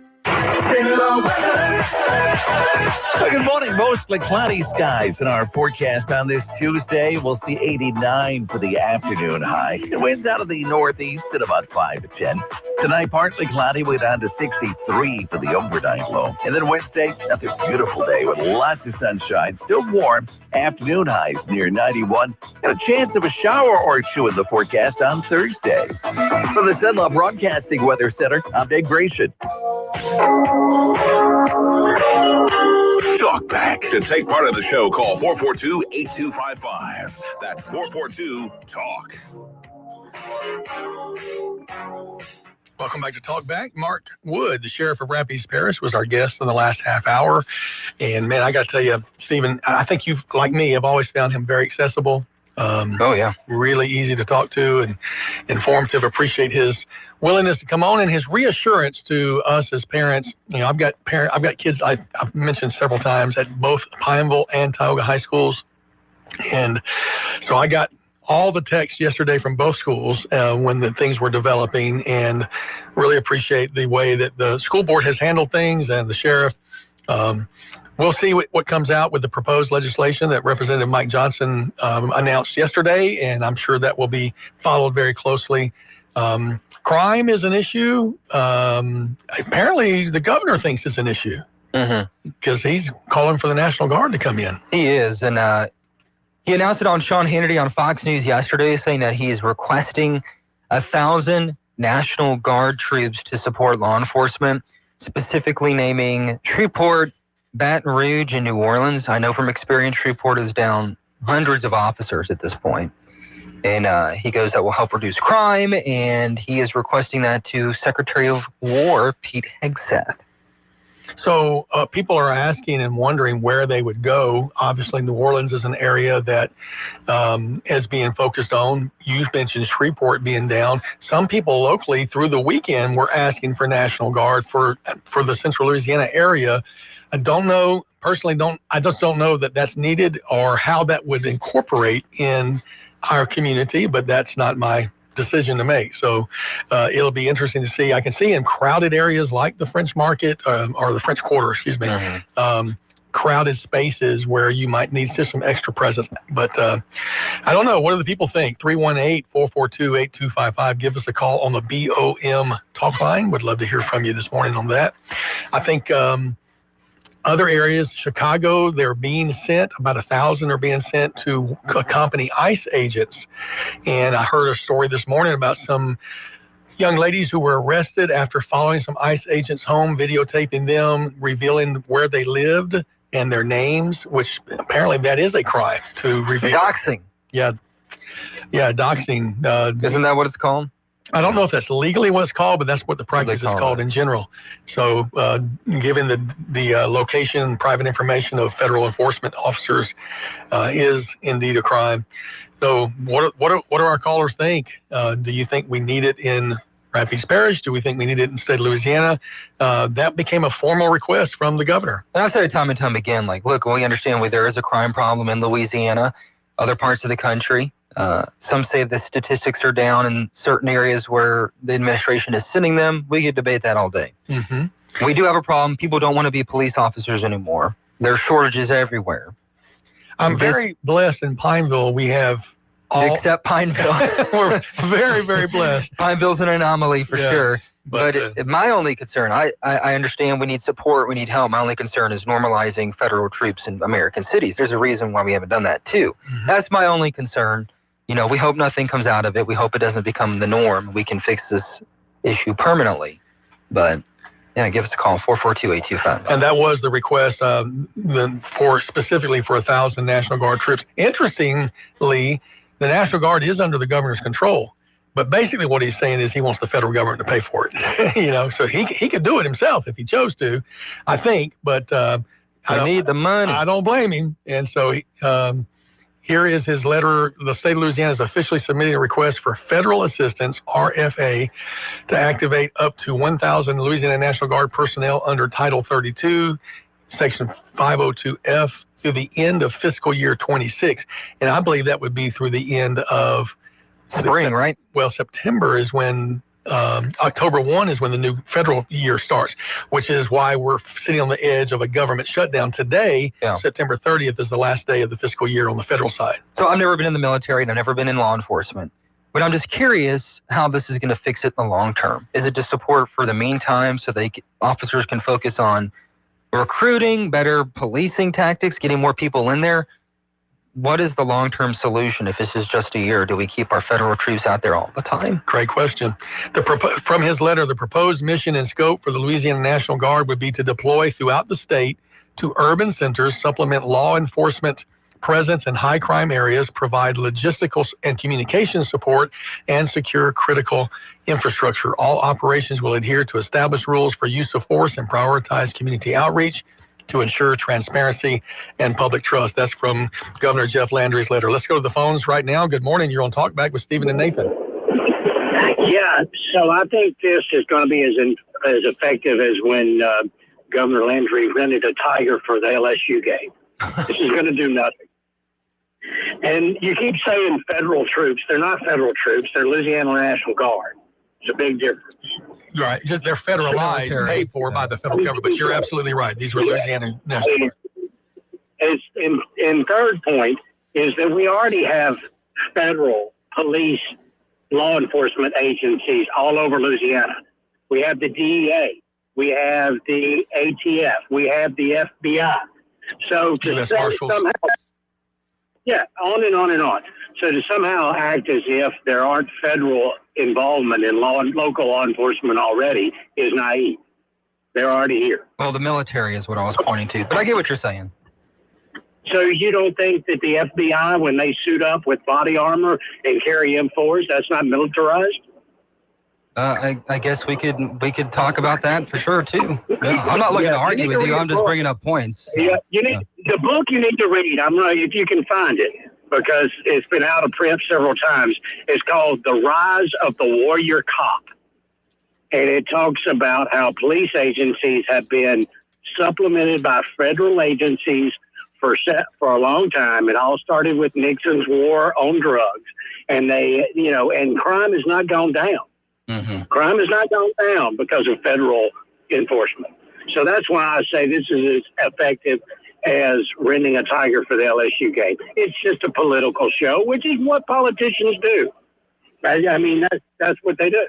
Good morning. Mostly cloudy skies in our forecast on this Tuesday. We'll see 89 for the afternoon high. It winds out of the northeast at about 5 to 10. Tonight, partly cloudy, way down to 63 for the overnight low. And then Wednesday, another beautiful day with lots of sunshine. Still warm. Afternoon highs near 91. And a chance of a shower or two in the forecast on Thursday. From the Zenla Broadcasting Weather Center, I'm Dave Gratian. Talk back. To take part of the show, call 442-8255. That's 442-TALK. Welcome back to Talk Back. Mark Wood, the sheriff of Rapides Parish, was our guest in the last half hour. And, man, I got to tell you, Stephen, I think you've, like me, have always found him very accessible. Really easy to talk to and informative. Appreciate his willingness to come on and his reassurance to us as parents. I've got kids I've mentioned several times at both Pineville and Tioga High Schools. And so I got all the texts yesterday from both schools when the things were developing, and really appreciate the way that the school board has handled things and the sheriff. We'll see what comes out with the proposed legislation that Representative Mike Johnson announced yesterday, and I'm sure that will be followed very closely. Crime is an issue. Apparently, the governor thinks it's an issue because he's calling for the National Guard to come in. He is, and he announced it on Sean Hannity on Fox News yesterday, saying that he is requesting 1,000 National Guard troops to support law enforcement, specifically naming Shreveport, Baton Rouge, and New Orleans. I know from experience Shreveport is down hundreds of officers at this point. And he goes, that will help reduce crime, and he is requesting that to Secretary of War Pete Hegseth. So people are asking and wondering where they would go. Obviously, New Orleans is an area that is being focused on. You mentioned Shreveport being down. Some people locally through the weekend were asking for National Guard for the Central Louisiana area. I don't know, personally, I just don't know that that's needed or how that would incorporate in our community, but that's not my decision to make. So it'll be interesting to see. I can see in crowded areas like the French Market or the French Quarter, excuse me, crowded spaces where you might need just some extra presence. But I don't know. What do the people think? 318-442-8255. Give us a call on the BOM talk line. Would love to hear from you this morning on that. I think other areas, Chicago, they're being sent, about 1,000 are being sent to accompany ICE agents. And I heard a story this morning about some young ladies who were arrested after following some ICE agents home, videotaping them, revealing where they lived and their names, which apparently that is a crime to reveal. Doxing. Yeah, doxing. Isn't that what it's called? I don't know if that's legally what it's called, but that's what the practice is called in general. So given the location and private information of federal enforcement officers is indeed a crime. So what do our callers think? Do you think we need it in Rapides Parish? Do we think we need it in the state of Louisiana? That became a formal request from the governor. And I've said it time and time again, like, look, we understand there is a crime problem in Louisiana, other parts of the country. Some say the statistics are down in certain areas where the administration is sending them. We could debate that all day. Mm-hmm. We do have a problem. People don't want to be police officers anymore. There are shortages everywhere. I'm very blessed in Pineville. We have except Pineville. We're very, very blessed. Pineville's an anomaly for sure. But my only concern, I understand we need support, we need help. My only concern is normalizing federal troops in American cities. There's a reason why we haven't done that too. Mm-hmm. That's my only concern. You know, we hope nothing comes out of it. We hope it doesn't become the norm. We can fix this issue permanently. But yeah, give us a call, 442-8255. And that was the request specifically for 1,000 National Guard troops. Interestingly, the National Guard is under the governor's control. But basically what he's saying is he wants the federal government to pay for it. So he could do it himself if he chose to, I think. But I need the money. I don't blame him. And so here is his letter. The state of Louisiana is officially submitting a request for federal assistance, RFA, to activate up to 1,000 Louisiana National Guard personnel under Title 32, Section 502F, through the end of fiscal year 26. And I believe that would be through the end of spring, right? Well, September is when, October 1 is when the new federal year starts, which is why we're sitting on the edge of a government shutdown today. Yeah. September 30th is the last day of the fiscal year on the federal side. So I've never been in the military and I've never been in law enforcement, but I'm just curious how this is going to fix it in the long term. Is it just support for the meantime so officers can focus on recruiting, better policing tactics, getting more people in there? What is the long-term solution if this is just a year? Do we keep our federal troops out there all the time? Great question. From his letter, the proposed mission and scope for the Louisiana National Guard would be to deploy throughout the state to urban centers, supplement law enforcement presence in high crime areas, provide logistical and communication support, and secure critical infrastructure. All operations will adhere to established rules for use of force and prioritize community outreach to ensure transparency and public trust. That's from Governor Jeff Landry's letter. Let's go to the phones right now. Good morning. You're on Talkback with Stephen and Nathan. Yeah, so I think this is going to be as effective as when Governor Landry rented a Tiger for the LSU game. This is going to do nothing. And you keep saying federal troops. They're not federal troops. They're Louisiana National Guard. It's a big difference. Right, just they're federalized, paid for by the federal government. But you're absolutely right. These were Louisiana National Guard. And third point is that we already have federal police law enforcement agencies all over Louisiana. We have the DEA. We have the ATF. We have the FBI. So to somehow, on and on and on. So to somehow act as if there aren't federal involvement in local law enforcement already is naive. They're already here. Well, the military is what I was pointing to, but I get what you're saying. So you don't think that the FBI, when they suit up with body armor and carry M4s, that's not militarized? I guess we could talk about that for sure too. Yeah, I'm not looking to argue with you. I'm just bringing up points. Yeah, the book you need to read. I'm not if you can find it because it's been out of print several times. It's called The Rise of the Warrior Cop, and it talks about how police agencies have been supplemented by federal agencies for a long time. It all started with Nixon's war on drugs, and and crime has not gone down. Mm-hmm. Crime has not gone down because of federal enforcement. So that's why I say this is as effective as renting a tiger for the LSU game. It's just a political show, which is what politicians do. I mean, that's what they do.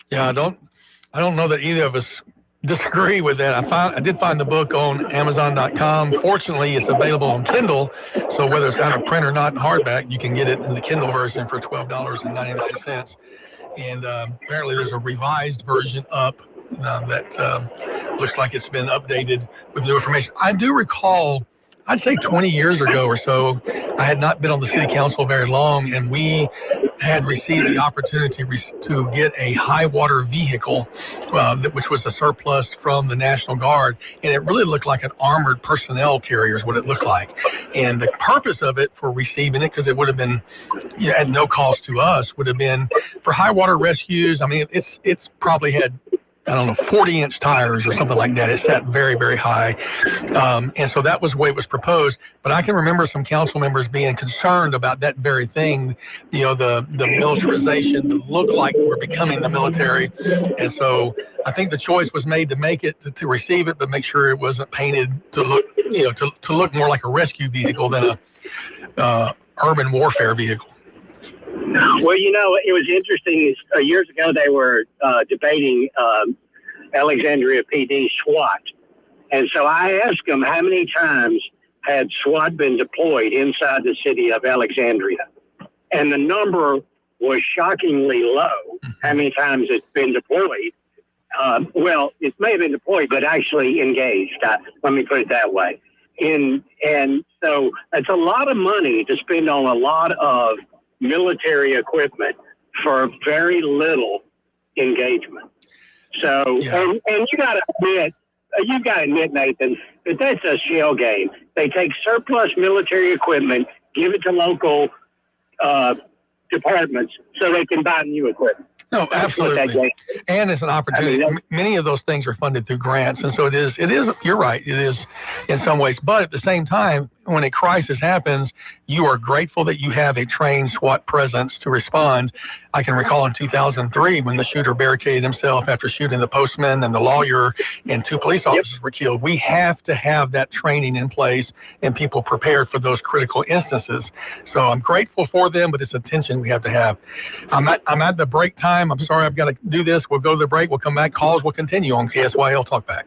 Yeah, I don't know that either of us disagree with that. I did find the book on Amazon.com. Fortunately, it's available on Kindle, so whether it's out of print or not in hardback, you can get it in the Kindle version for $12.99. And apparently there's a revised version up that looks like it's been updated with new information. I do recall, I'd say 20 years ago or so, I had not been on the city council very long, and we had received the opportunity to get a high water vehicle, which was a surplus from the National Guard, and it really looked like an armored personnel carrier is what it looked like. And the purpose of it for receiving it, because it would have been at no cost to us, would have been for high water rescues. I mean, it's probably had, I don't know, 40-inch tires or something like that. It sat very, very high. And so that was the way it was proposed. But I can remember some council members being concerned about that very thing, the militarization, the look like we're becoming the military. And so I think the choice was made to make it, to receive it, but make sure it wasn't painted to look, to look more like a rescue vehicle than a urban warfare vehicle. Well, it was interesting. Years ago, they were debating Alexandria PD SWAT. And so I asked them how many times had SWAT been deployed inside the city of Alexandria. And the number was shockingly low, how many times it's been deployed. Well, it may have been deployed, but actually engaged. Let me put it that way. And so it's a lot of money to spend on a lot of military equipment for very little engagement. So, yeah. And you got to admit, Nathan, that that's a shell game. They take surplus military equipment, give it to local departments so they can buy new equipment. No, absolutely. And it's an opportunity. Many of those things are funded through grants. And so it is, you're right, it is in some ways. But at the same time, when a crisis happens, you are grateful that you have a trained SWAT presence to respond. I can recall in 2003 when the shooter barricaded himself after shooting the postman and the lawyer, and 2 police officers were killed. We have to have that training in place and people prepared for those critical instances. So I'm grateful for them, but it's a tension we have to have. I'm at the break time. I'm sorry, I've got to do this. We'll go to the break. We'll come back. Calls will continue on KSYL Talkback.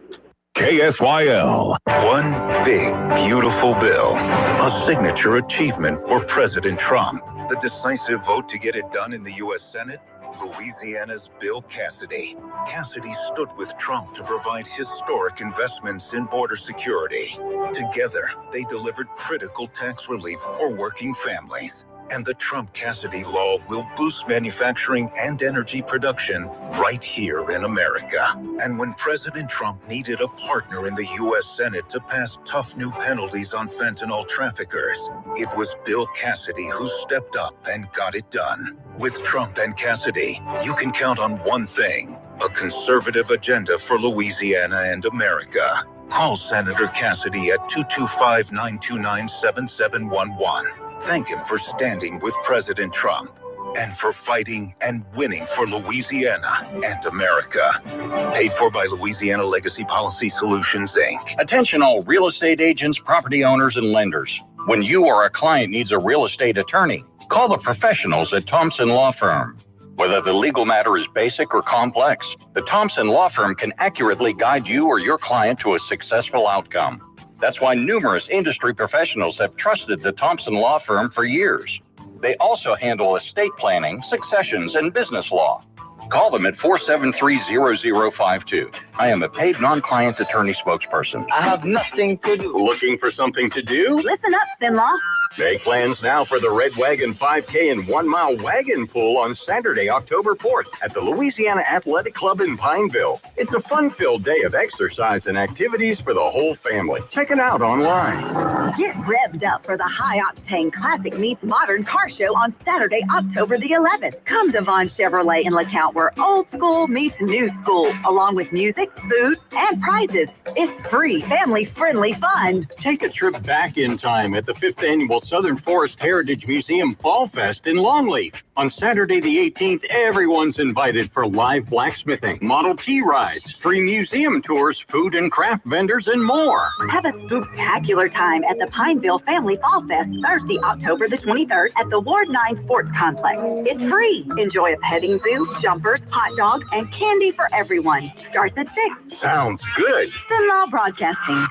KSYL. One big, beautiful bill. A signature achievement for President Trump. The decisive vote to get it done in the U.S. Senate? Louisiana's Bill Cassidy. Cassidy stood with Trump to provide historic investments in border security. Together, they delivered critical tax relief for working families. And the Trump-Cassidy law will boost manufacturing and energy production right here in America. And when President Trump needed a partner in the U.S. Senate to pass tough new penalties on fentanyl traffickers, it was Bill Cassidy who stepped up and got it done. With Trump and Cassidy, you can count on one thing: a conservative agenda for Louisiana and America. Call Senator Cassidy at 225-929-7711. Thank him for standing with President Trump and for fighting and winning for Louisiana and America. Paid for by Louisiana Legacy Policy Solutions, Inc. Attention all real estate agents, property owners, and lenders. When you or a client needs a real estate attorney, call the professionals at Thompson Law Firm. Whether the legal matter is basic or complex, the Thompson Law Firm can accurately guide you or your client to a successful outcome. That's why numerous industry professionals have trusted the Thompson Law Firm for years. They also handle estate planning, successions, and business law. Call them at 473-0052. I am a paid non-client attorney spokesperson. I have nothing to do. Looking for something to do? Listen up, Sinlaw. Make plans now for the Red Wagon 5K and 1 Mile Wagon Pool on Saturday, October 4th at the Louisiana Athletic Club in Pineville. It's a fun-filled day of exercise and activities for the whole family. Check it out online. Get revved up for the high-octane classic meets modern car show on Saturday, October the 11th. Come to Vaughn Chevrolet in LeCount, where old school meets new school, along with music, food, and prizes. It's free, family-friendly fun. Take a trip back in time at the 5th Annual Southern Forest Heritage Museum Fall Fest in Longleaf. On Saturday the 18th, everyone's invited for live blacksmithing, Model T rides, free museum tours, food and craft vendors, and more. Have a spooktacular time at the Pineville Family Fall Fest Thursday, October the 23rd at the Ward 9 Sports Complex. It's free. Enjoy a petting zoo, jumpers, hot dogs, and candy for everyone. Starts at 6. Sounds good. Sinlaw Broadcasting.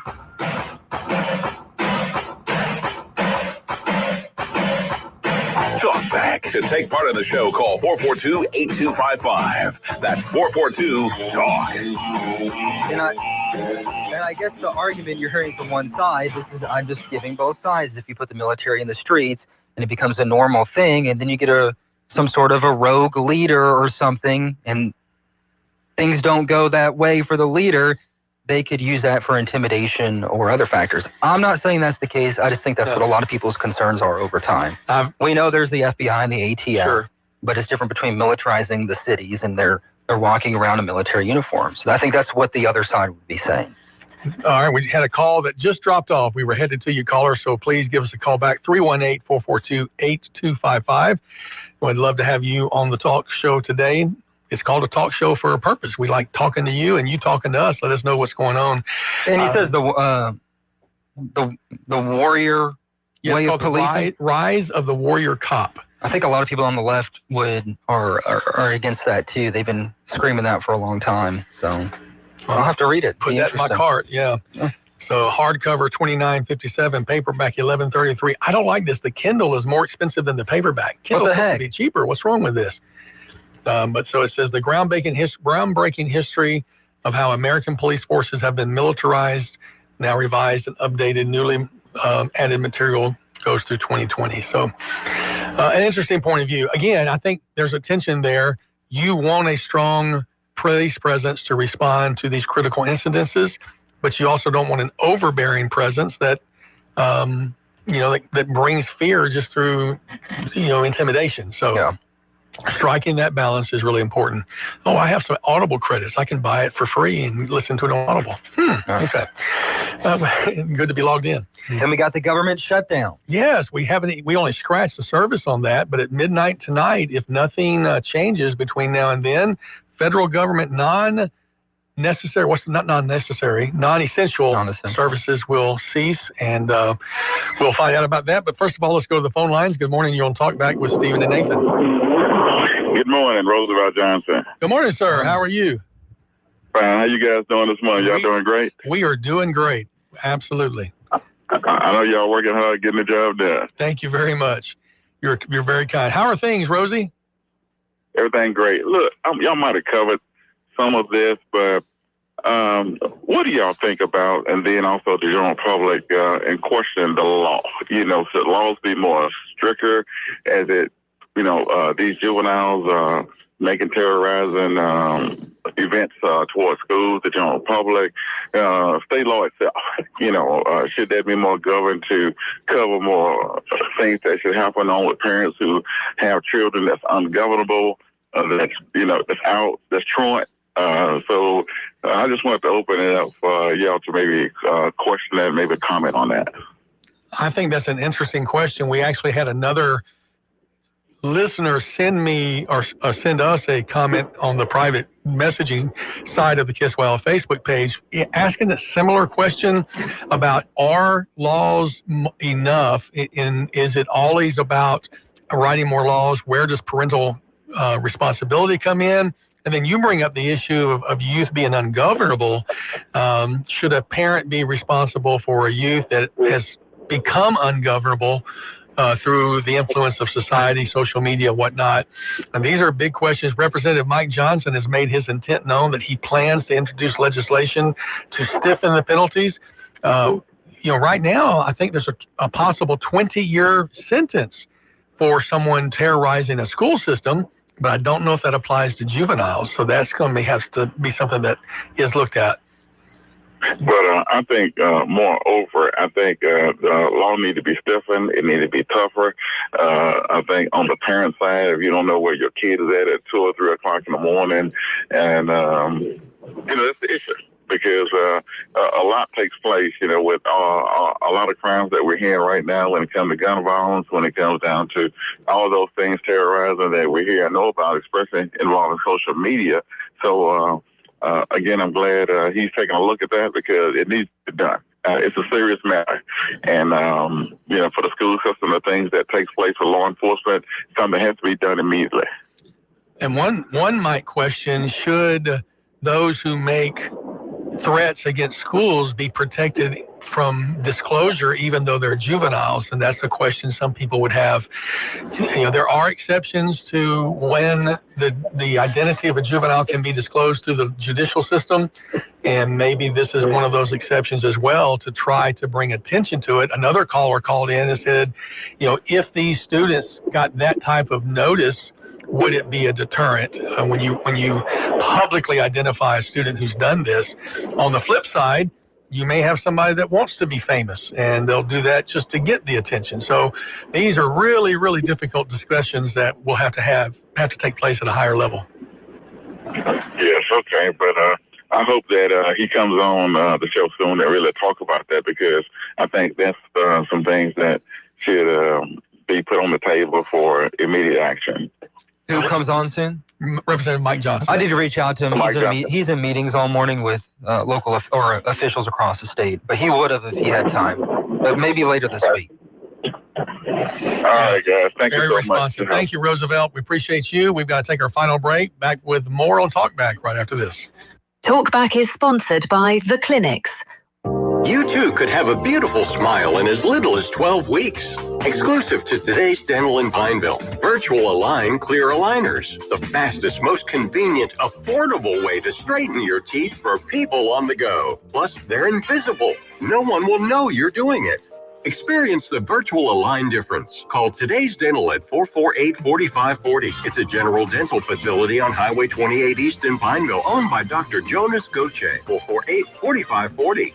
Talk back. To take part in the show, call 442-8255. That's 442-TALK. And I guess the argument you're hearing from one side, I'm just giving both sides. If you put the military in the streets and it becomes a normal thing, and then you get some sort of a rogue leader or something, and things don't go that way for the leader, they could use that for intimidation or other factors. I'm not saying that's the case. I just think that's what a lot of people's concerns are over time. We know there's the FBI and the ATF, but it's different between militarizing the cities and they're walking around in military uniforms. So I think that's what the other side would be saying. All right, we had a call that just dropped off. We were headed to you, caller, so please give us a call back, 318-442-8255. We'd love to have you on the talk show today. It's called a talk show for a purpose. We like talking to you and you talking to us. Let us know what's going on. And he says the warrior way of policing. Rise of the warrior cop. I think a lot of people on the left are against that too. They've been screaming that for a long time. So I'll have to read it. Put that in my cart. Yeah. So hardcover $29.57, paperback $11.33. I don't like this. The Kindle is more expensive than the paperback. Kindle's supposed to be cheaper. What's wrong with this? But so it says the groundbreaking history of how American police forces have been militarized, now revised and updated, newly added material goes through 2020. So an interesting point of view. Again, I think there's a tension there. You want a strong police presence to respond to these critical incidences, but you also don't want an overbearing presence that, that brings fear just through, intimidation. So striking that balance is really important. Oh, I have some Audible credits. I can buy it for free and listen to it on Audible. Okay. Good to be logged in. Then we got the government shutdown. Yes, we only scratched the surface on that, but at midnight tonight, if nothing changes between now and then, federal government non-essential services will cease, and we'll find out about that. But first of all, let's go to the phone lines. Good morning. You're on Talk Back with Stephen and Nathan. Good morning, Roosevelt Johnson. Good morning, sir. How are you? Fine. How you guys doing this morning? Y'all doing great? We are doing great. Absolutely. I know y'all working hard getting the job done. Thank you very much. You're very kind. How are things, Rosie? Everything great. Look, y'all might have covered some of this, but what do y'all think about, and then also the general public, in questioning the law? Should laws be more stricter as it, these juveniles making terrorizing events towards schools, the general public, state law itself, should there be more governed to cover more things that should happen on with parents who have children that's ungovernable, that's out, that's truant. So I just wanted to open it up for y'all to maybe question that, maybe comment on that. I think that's an interesting question. We actually had another listener send us a comment on the private messaging side of the KISS-WOW Facebook page, asking a similar question about, are laws enough? Is it always about writing more laws? Where does parental responsibility come in? And then you bring up the issue of youth being ungovernable. Should a parent be responsible for a youth that has become ungovernable? through the influence of society, social media, whatnot. And these are big questions. Representative Mike Johnson has made his intent known that he plans to introduce legislation to stiffen the penalties. Right now, I think there's a possible 20-year sentence for someone terrorizing a school system, but I don't know if that applies to juveniles. So that's going to have to be something that is looked at. But I think, moreover, I think the law need to be stiffened. It need to be tougher. I think on the parent side, if you don't know where your kid is at 2 or 3 o'clock in the morning, and that's the issue. Because a lot takes place, with a lot of crimes that we're hearing right now when it comes to gun violence, when it comes down to all those things, terrorizing that we hear and know about, especially involving social media. So, again, I'm glad he's taking a look at that because it needs to be done. It's a serious matter. And, for the school system, the things that takes place with law enforcement, something has to be done immediately. And one might question, should those who make threats against schools be protected from disclosure even though they're juveniles? And that's a question some people would have. There are exceptions to when the identity of a juvenile can be disclosed through the judicial system, and maybe this is one of those exceptions as well to try to bring attention to it. Another caller called in and said, if these students got that type of notice, would it be a deterrent when you publicly identify a student who's done this? On the flip side, you may have somebody that wants to be famous, and they'll do that just to get the attention. So these are really, really difficult discussions that will have to take place at a higher level. Yes, okay, but I hope that he comes on the show soon and really talk about that, because I think that's some things that should be put on the table for immediate action. Who comes on soon? Representative Mike Johnson. I did reach out to him. He's in meetings all morning with local officials across the state, but he would have if he had time. But maybe later this week. All right, guys. Thank you so much. Very responsive. Thank you, Roosevelt. We appreciate you. We've got to take our final break. Back with more on Talkback right after this. Talkback is sponsored by The Clinics. You too could have a beautiful smile in as little as 12 weeks. Exclusive to Today's Dental in Pineville. Virtual Align Clear Aligners. The fastest, most convenient, affordable way to straighten your teeth for people on the go. Plus, they're invisible. No one will know you're doing it. Experience the virtual Align difference. Call Today's Dental at 448-4540. It's a general dental facility on Highway 28 East in Pineville, owned by Dr. Jonas Goche. 448-4540.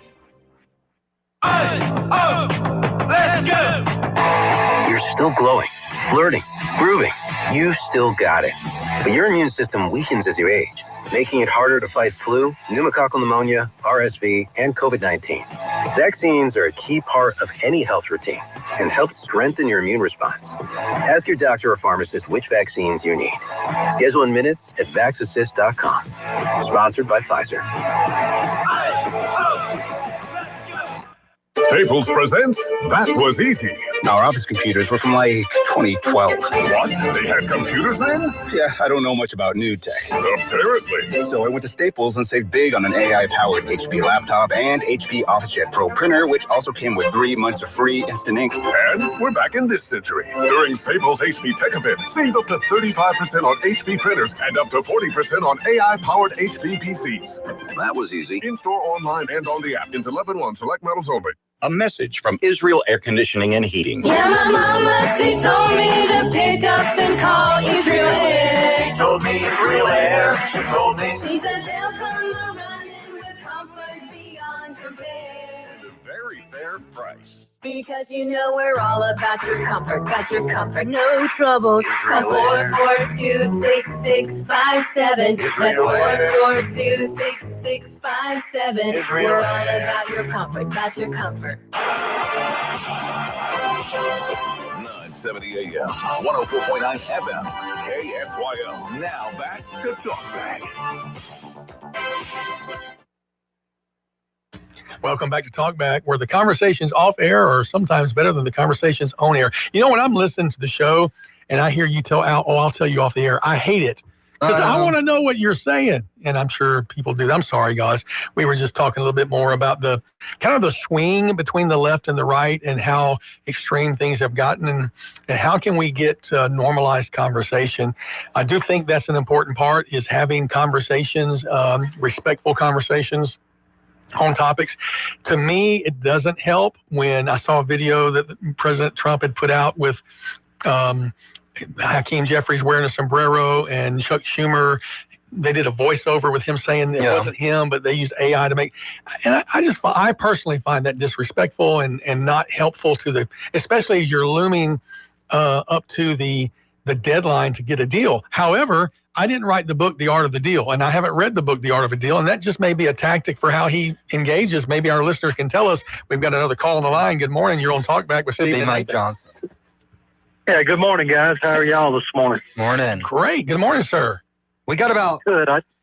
Let's go! You're still glowing, flirting, grooving. You still got it. But your immune system weakens as you age, making it harder to fight flu, pneumococcal pneumonia, RSV, and COVID-19. Vaccines are a key part of any health routine and help strengthen your immune response. Ask your doctor or pharmacist which vaccines you need. Schedule in minutes at VaxAssist.com. Sponsored by Pfizer. Staples presents That Was Easy. Our office computers were from like 2012. What? They had computers then? Yeah, I don't know much about new tech. Apparently. So I went to Staples and saved big on an AI-powered HP laptop and HP OfficeJet Pro printer, which also came with 3 months of free instant ink. And we're back in this century. During Staples HP Tech Event, save up to 35% on HP printers and up to 40% on AI-powered HP PCs. That was easy. In-store, online, and on the app. Into 11-1, select models only. A message from Israel Air Conditioning and Heating. Yeah, my mama, she told me to pick up and call Israel Air. She told me Israel Air. She told me. She said they'll come running with comfort beyond compare. And a very fair price. Because you know we're all about your comfort, no troubles. Call 442-6657. That's 442-6657. We're all about your comfort, 970 AM, 104.9 FM, KSYL. Now back to Talkback. Welcome back to Talkback, where the conversations off air are sometimes better than the conversations on air. When I'm listening to the show and I hear you tell Al, I'll tell you off the air, I hate it Because I want to know what you're saying, and I'm sure people do. I'm sorry, guys. We were just talking a little bit more about the kind of the swing between the left and the right and how extreme things have gotten, and how can we get normalized conversation. I do think that's an important part, is having conversations, respectful conversations on topics. To me, it doesn't help when I saw a video that President Trump had put out with Hakeem Jeffries wearing a sombrero and Chuck Schumer. They did a voiceover with him saying it wasn't him, but they used AI to make. And I personally find that disrespectful and not helpful to especially if you're looming up to the deadline to get a deal. However, I didn't write the book, The Art of the Deal, and I haven't read the book, The Art of a Deal, and that just may be a tactic for how he engages. Maybe our listeners can tell us. We've got another call on the line. Good morning. You're on Talkback with Steve and Mike Johnson. Yeah, good morning, guys. How are y'all this morning? Morning. Great. Good morning, sir. We got about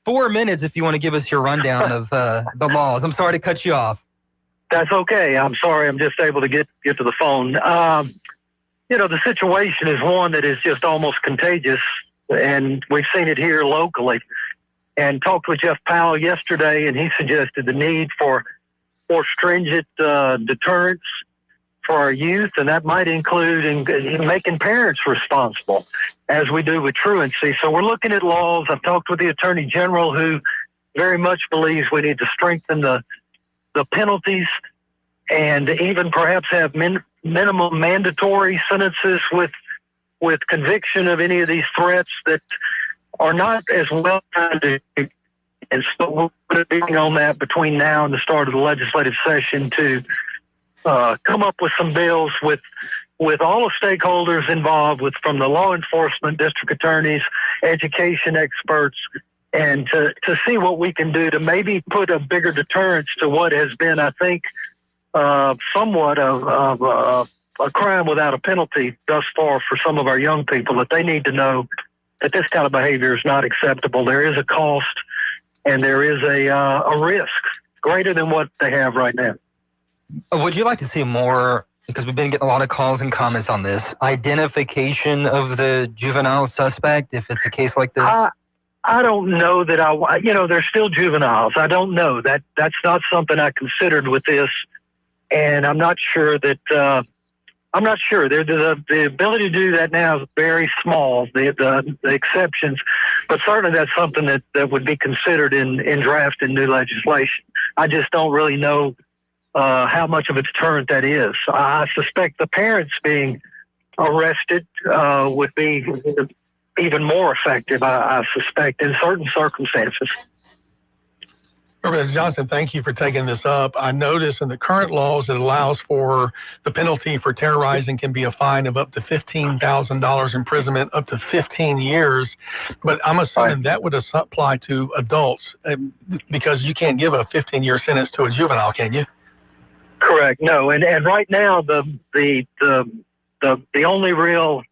4 minutes if you want to give us your rundown of the laws. I'm sorry to cut you off. That's okay. I'm sorry. I'm just able to get to the phone. The situation is one that is just almost contagious, and we've seen it here locally. And talked with Jeff Powell yesterday, and he suggested the need for more stringent deterrence for our youth, and that might include in making parents responsible, as we do with truancy. So we're looking at laws. I've talked with the Attorney General, who very much believes we need to strengthen the penalties and even perhaps have minimum mandatory sentences with conviction of any of these threats that are not as well timed. And so we're working on that between now and the start of the legislative session to come up with some bills with all the stakeholders involved, from the law enforcement, district attorneys, education experts, and to see what we can do to maybe put a bigger deterrence to what has been, I think, somewhat of a crime without a penalty thus far for some of our young people, that they need to know that this kind of behavior is not acceptable. There is a cost, and there is a risk greater than what they have right now. Would you like to see more, because we've been getting a lot of calls and comments on this, identification of the juvenile suspect if it's a case like this? I don't know that they're still juveniles. I don't know. That's not something I considered with this, and I'm not sure that, the ability to do that now is very small, the exceptions, but certainly that's something that would be considered in drafting new legislation. I just don't really know how much of a deterrent that is. I suspect the parents being arrested would be even more effective, I suspect, in certain circumstances. Representative Johnson, thank you for taking this up. I notice in the current laws it allows for the penalty for terrorizing can be a fine of up to $15,000 imprisonment, up to 15 years. But I'm assuming that would apply to adults, because you can't give a 15-year sentence to a juvenile, can you? Correct. No, and right now the only real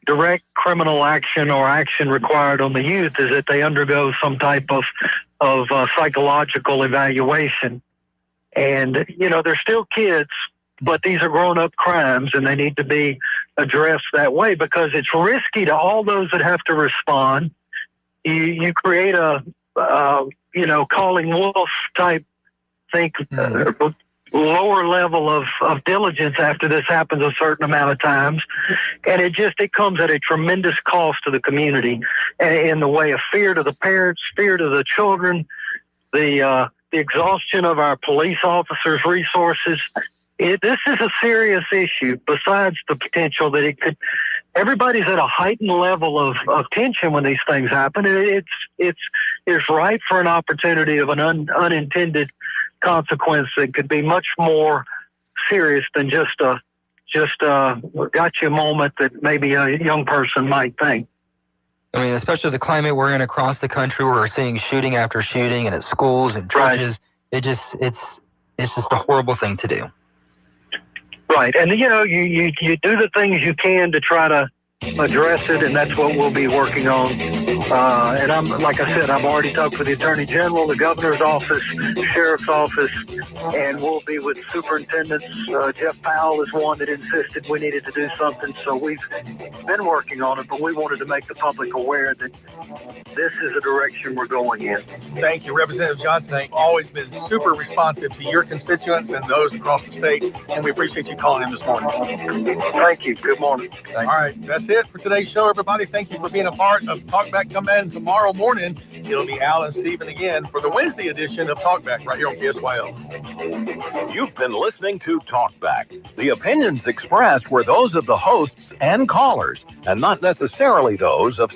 direct criminal action or action required on the youth is that they undergo some type of psychological evaluation. And they're still kids, but these are grown-up crimes, and they need to be addressed that way, because it's risky to all those that have to respond. You create a calling wolf type lower level of diligence after this happens a certain amount of times, and it comes at a tremendous cost to the community in the way of fear to the parents, fear to the children, the exhaustion of our police officers' resources. This is a serious issue, besides the potential that everybody's at a heightened level of tension when these things happen, and it's ripe for an opportunity of an unintended consequence that could be much more serious than just a gotcha moment that maybe a young person might think. I mean, especially the climate we're in across the country, where we're seeing shooting after shooting, and at schools and churches. Right. It's just a horrible thing to do. Right, and you do the things you can to try to address it, and that's what we'll be working on. And like I said, I've already talked with the Attorney General, the Governor's office, Sheriff's office, and we'll be with superintendents. Jeff Powell is one that insisted we needed to do something, so we've been working on it, but we wanted to make the public aware that this is the direction we're going in. Thank you, Representative Johnson. You've always been super responsive to your constituents and those across the state, and we appreciate you calling in this morning. Thank you. Good morning. All right, that's it for today's show, everybody. Thank you for being a part of Talkback. Come in tomorrow morning. It'll be Al and Stephen again for the Wednesday edition of Talkback right here on KSYL. You've been listening to Talkback. The opinions expressed were those of the hosts and callers, and not necessarily those of